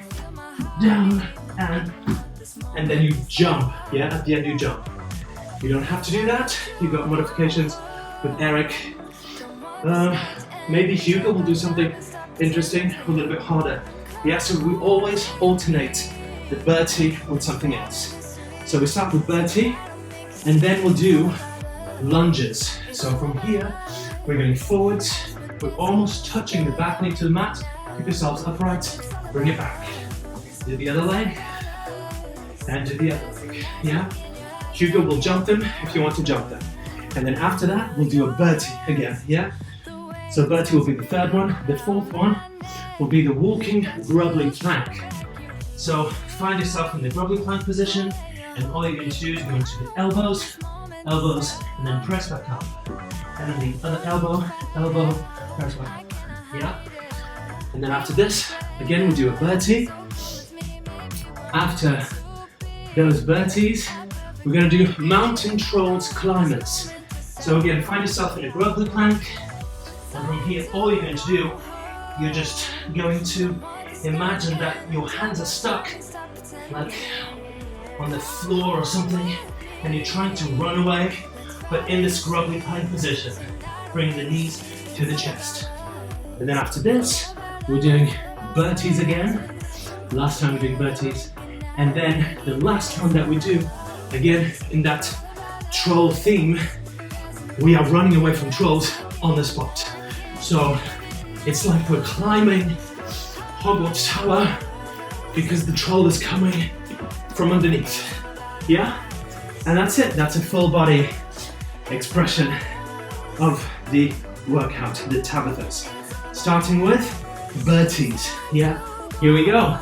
Speaker 1: down and then you jump, yeah? At the end you jump. You don't have to do that. You've got modifications with Erik. Maybe Hugo will do something interesting, a little bit harder. Yeah, so we always alternate the Bertie with something else. So we start with Bertie, and then we'll do lunges. So from here, we're going forwards. We're almost touching the back knee to the mat. Keep yourselves upright. Bring it back. Do the other leg, and do the other leg. Yeah. Hugo will jump them if you want to jump them. And then after that, we'll do a Bertie again, yeah? So Bertie will be the third one. The fourth one will be the walking grubbly plank. So find yourself in the grubbly plank position, and all you're going to do is go into the elbows, and then press back up. And then the other elbow, press back up, yeah? And then after this, again, we'll do a Bertie. After those Berties, we're going to do mountain trolls climbers. So again, find yourself in a grubbly plank, and from here, all you're going to do, you're just going to imagine that your hands are stuck, like on the floor or something, and you're trying to run away, but in this grubbly plank position, bringing the knees to the chest. And then after this, we're doing Berties again. Last time we're doing Berties, and then the last one that we do, again, in that troll theme, we are running away from trolls on the spot. So it's like we're climbing Hogwarts Tower because the troll is coming from underneath. Yeah? And that's it. That's a full body expression of the workout, the Tabithas. Starting with Berties. Yeah? Here we go.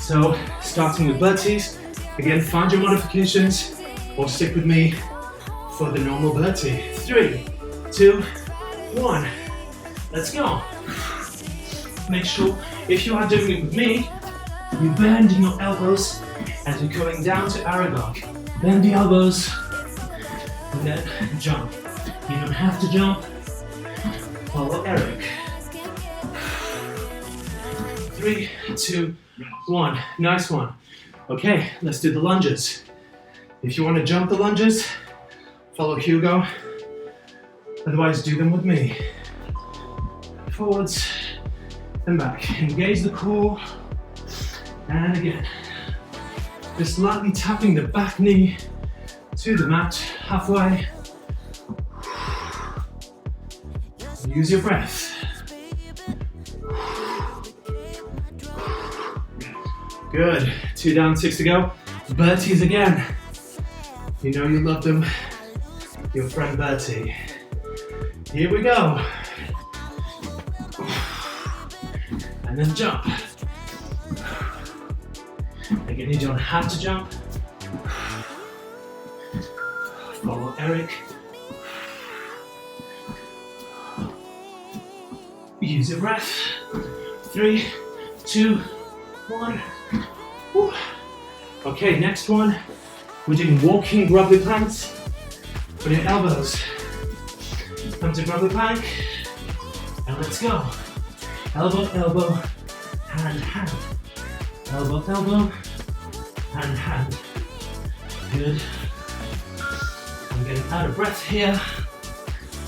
Speaker 1: So starting with Berties. Again, find your modifications or stick with me for the normal Bertie. 3, 2, 1. Let's go. Make sure, if you are doing it with me, you're bending your elbows as you're going down to Aragog. Bend the elbows and then jump. You don't have to jump. Follow Erik. 3, 2, 1. Nice one. Okay, let's do the lunges. If you want to jump the lunges, follow Hugo. Otherwise, do them with me. Forwards and back. Engage the core. And again. Just lightly tapping the back knee to the mat, halfway. Use your breath. Good. 2 down, 6 to go. Berties again. You know you love them. Your friend Bertie. Here we go. And then jump. Again, you don't have to jump. Follow Erik. Use your breath. 3, 2, 1. Woo. Okay, next one. We're doing walking grubbly planks. Put your elbows. Come to grubbly plank. And let's go. Elbow, elbow, hand, hand. Elbow, elbow, hand, hand. Good. And Getting out of breath here,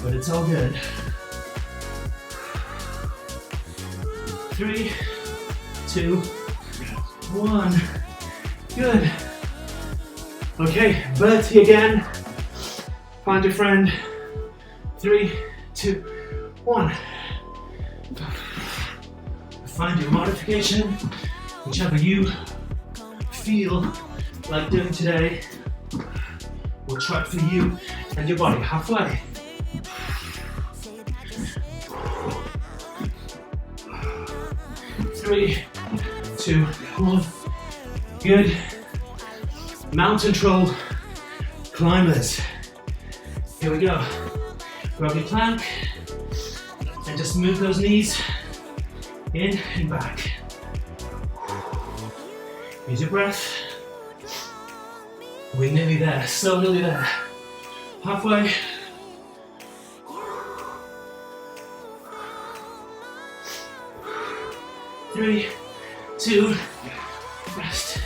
Speaker 1: but it's all good. 3, 2, 1. Good. Okay, Bertie again. Find your friend. 3, 2, 1. Find your modification, whichever you feel like doing today. We'll try it for you and your body. Halfway. 3, 2, 1. Good. Mountain troll climbers. Here we go. Grab your plank and just move those knees in and back. Use your breath. We're nearly there, so nearly there. Halfway. Three, 2, rest.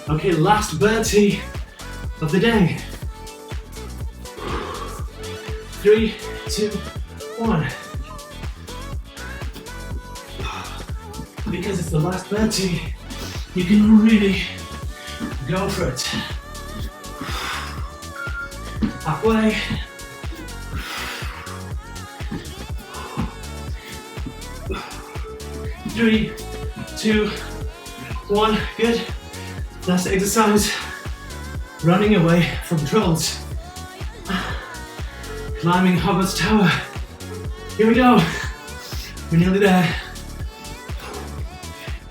Speaker 1: Okay, last Bertie of the day. 3, 2, 1. Because it's the last Bertie, you can really go for it. Halfway. 3, 2, 1. Good. Last exercise. Running away from trolls. Climbing Hogwarts Tower. Here we go. We're nearly there.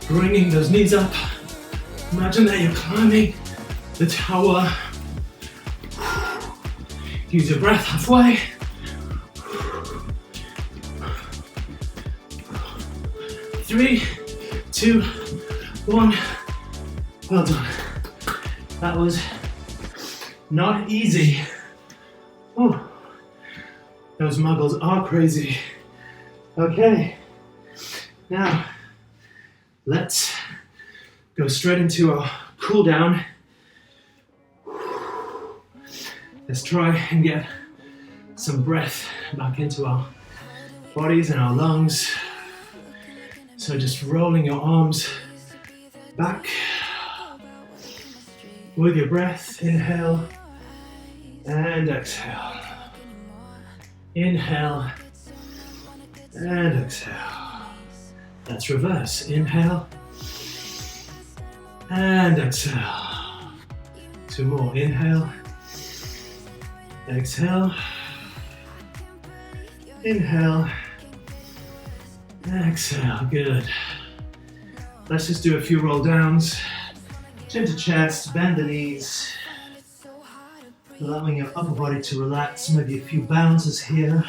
Speaker 1: Bringing those knees up. Imagine that you're climbing the tower. Use your breath halfway. 3, 2, 1. Well done. That was not easy. Oh, those muggles are crazy. Okay, now let's go straight into our cool down. Let's try and get some breath back into our bodies and our lungs. So just rolling your arms back with your breath. Inhale and exhale. Inhale and exhale. That's reverse. Inhale and exhale. 2 more. Inhale. Exhale. Inhale. Exhale. Good. Let's just do a few roll downs. Chin to chest, bend the knees. Allowing your upper body to relax. Maybe a few bounces here.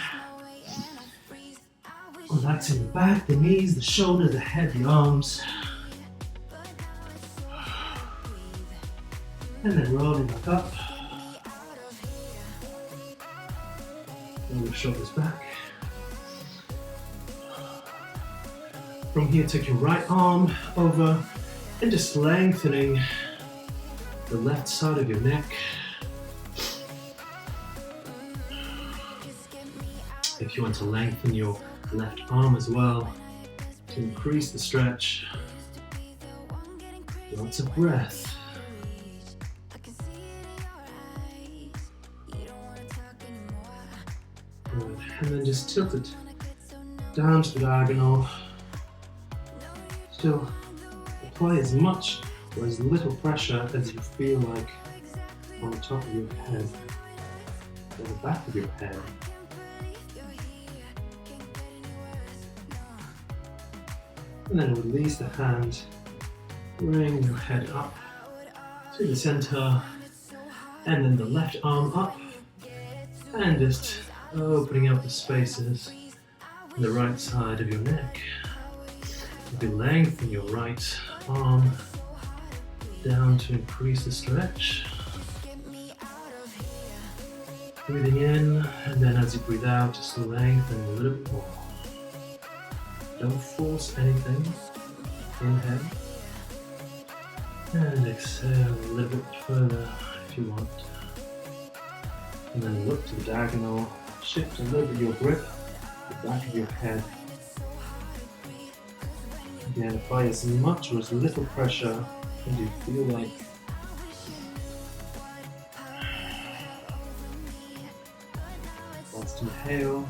Speaker 1: Relaxing the back, the knees, the shoulders, the head, the arms. And then rolling back up. Roll your shoulders back. From here, take your right arm over and just lengthening the left side of your neck. If you want to lengthen your left arm as well to increase the stretch. Lots of breath. Good. And then just tilt it down to the diagonal. Still apply as much or as little pressure as you feel like on the top of your head or the back of your head. And then release the hand, bring your head up to the center, and then the left arm up, and just opening up the spaces on the right side of your neck. Maybe lengthen your right arm down to increase the stretch. Breathing in, and then as you breathe out, just lengthen a little bit more. Don't force anything. Inhale. And exhale a little bit further if you want. And then look to the diagonal, shift a little bit your grip, the back of your head. Again, apply as much or as little pressure as you feel like. Last inhale.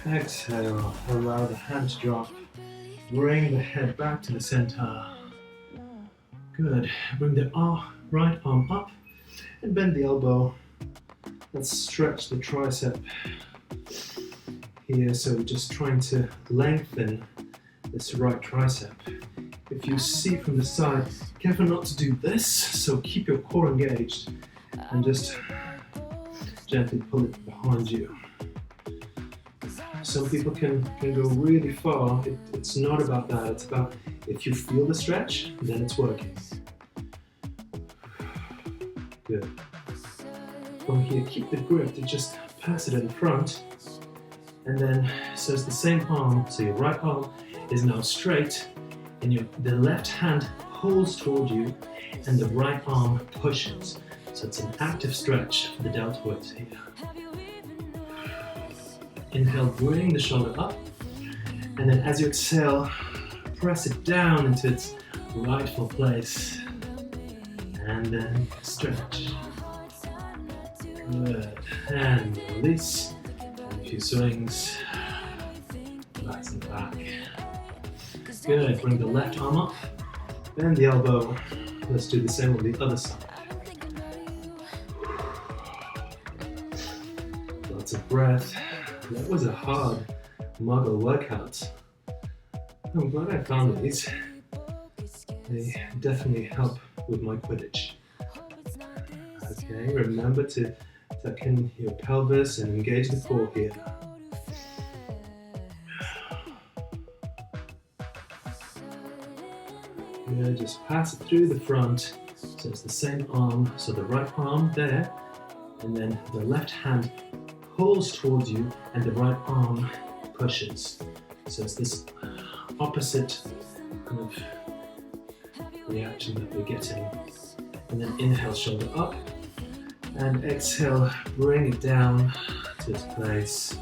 Speaker 1: Exhale, allow the hand to drop. Bring the head back to the center. Good. Bring the right arm up and bend the elbow. Let's stretch the tricep here. So we're just trying to lengthen this right tricep. If you see from the side, careful not to do this. So keep your core engaged and just gently pull it behind you. Some people can go really far. It's not about that. It's about if you feel the stretch, then it's working. Good. From here, keep the grip to just pass it in front. And then, so it's the same arm. So your right arm is now straight, and the left hand pulls toward you, and the right arm pushes. So it's an active stretch for the deltoids here. Inhale, bring the shoulder up, and then as you exhale, press it down into its rightful place, and then stretch. Good, and release, and a few swings, relax in the back. Good, bring the left arm up, bend the elbow, let's do the same on the other side. Lots of breath. That was a hard Muggle workout. I'm glad I found these. They definitely help with my Quidditch. Okay, remember to tuck in your pelvis and engage the core here. Yeah, just pass it through the front. So it's the same arm, so the right arm there, and then the left hand pulls towards you and the right arm pushes. So it's this opposite kind of reaction that we're getting. And then inhale, shoulder up, and exhale, bring it down to its place.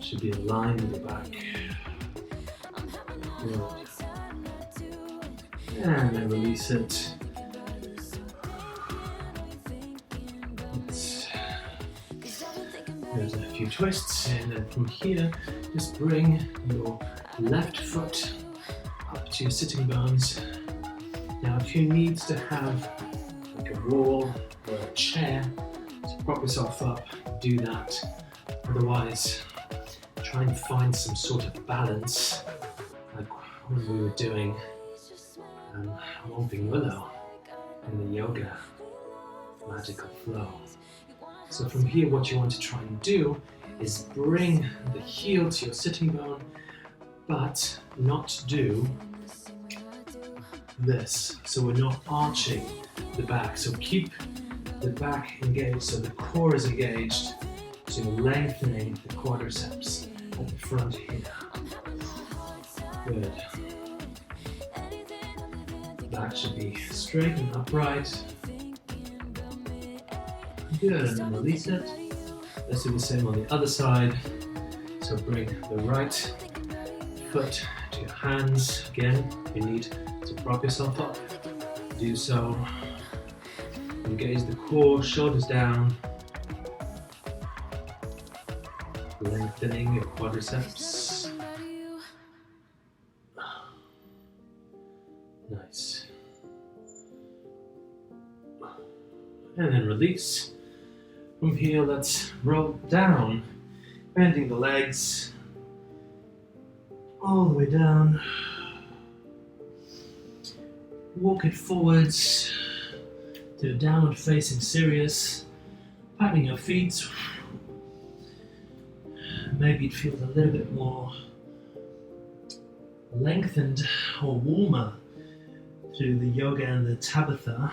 Speaker 1: Should be aligned with the back. Good. And then release it. There's a few twists, and then from here, just bring your left foot up to your sitting bones. Now, if you need to have like a wall or a chair to prop yourself up, do that. Otherwise, try and find some sort of balance, like when we were doing Whomping Willow in the yoga magical flow. So from here, what you want to try and do is bring the heel to your sitting bone, but not do this. So we're not arching the back. So keep the back engaged, so the core is engaged. So you're lengthening the quadriceps at the front here. Good. Back should be straight and upright. Good, and then release it. Let's do the same on the other side. So bring the right foot to your hands. Again, you need to prop yourself up. Do so. Engage the core, shoulders down. Lengthening your quadriceps. Nice. And then release. From here, let's roll down, bending the legs all the way down. Walk it forwards to downward facing Sirius, patting your feet. Maybe it feels a little bit more lengthened or warmer through the yoga and the Tabitha.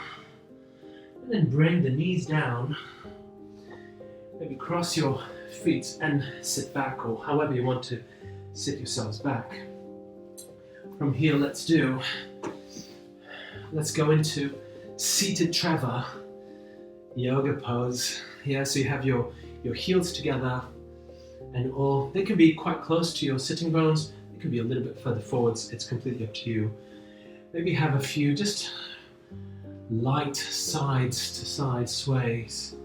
Speaker 1: And then bring the knees down. Maybe cross your feet and sit back, or however you want to sit yourselves back. From here, let's go into seated trevor. yoga pose. Yeah, so you have your heels together, and they can be quite close to your sitting bones. They can be a little bit further forwards. It's completely up to you. Maybe have a few just light sides to side sways.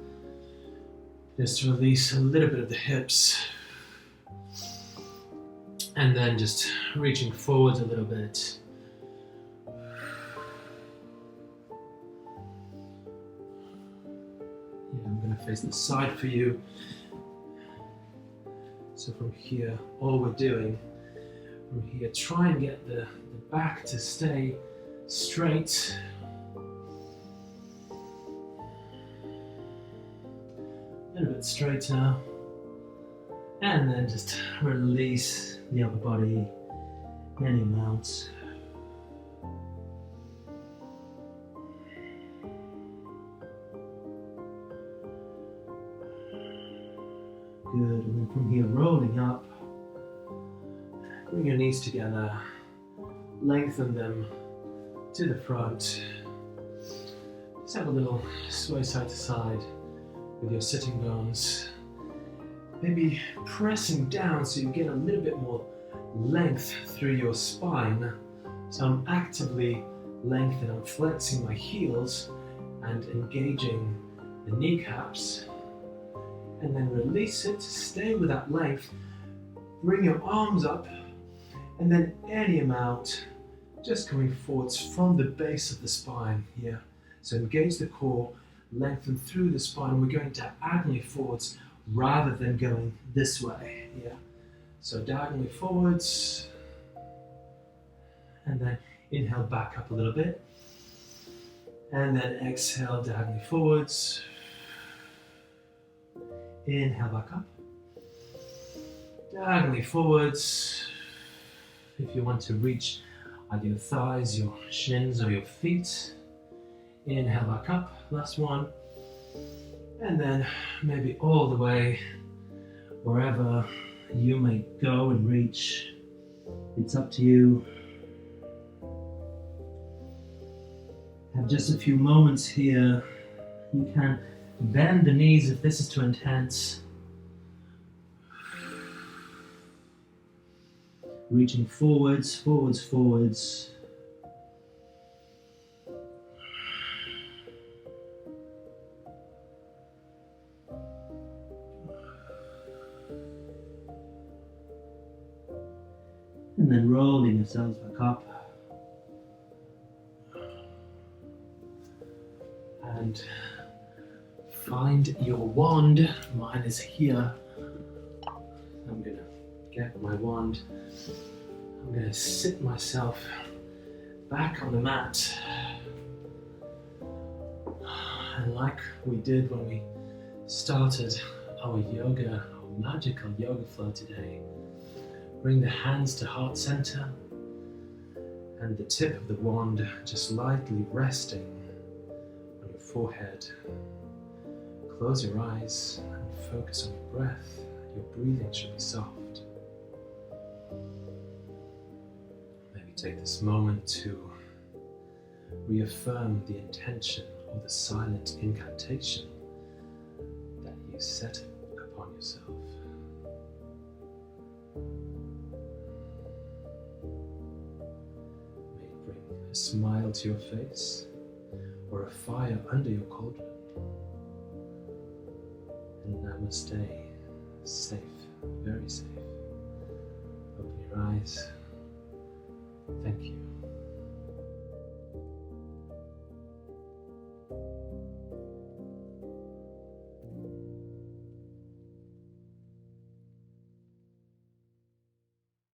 Speaker 1: Just to release a little bit of the hips. And then just reaching forward a little bit. Yeah, I'm going to face the side for you. So from here, all we're doing, from here, try and get the back to stay straight. A little bit straighter. And then just release the upper body any amount. Good, and then from here rolling up, bring your knees together, lengthen them to the front. Just have a little sway side to side with your sitting bones. Maybe pressing down so you get a little bit more length through your spine. So I'm actively lengthening, I'm flexing my heels and engaging the kneecaps. And then release it, stay with that length. Bring your arms up, and then any amount just coming forwards from the base of the spine here. So engage the core, lengthen through the spine. We're going diagonally forwards rather than going this way. Yeah. So diagonally forwards, and then inhale back up a little bit, and then exhale diagonally forwards. Inhale back up, diagonally forwards. If you want to reach either your thighs, your shins, or your feet, inhale back up, last one. And then maybe all the way, wherever you may go and reach, it's up to you. Have just a few moments here. You can bend the knees if this is too intense. Reaching forwards, forwards, forwards. And then rolling yourselves back up. And find your wand. Mine is here. I'm gonna get my wand. I'm gonna sit myself back on the mat. And like we did when we started our yoga, our magical yoga flow today, bring the hands to heart center and the tip of the wand just lightly resting on your forehead. Close your eyes and focus on your breath. Your breathing should be soft. Maybe take this moment to reaffirm the intention or the silent incantation that you set upon yourself. May it bring a smile to your face or a fire under your cauldron. And namaste, safe, very safe. Open your eyes. Thank you.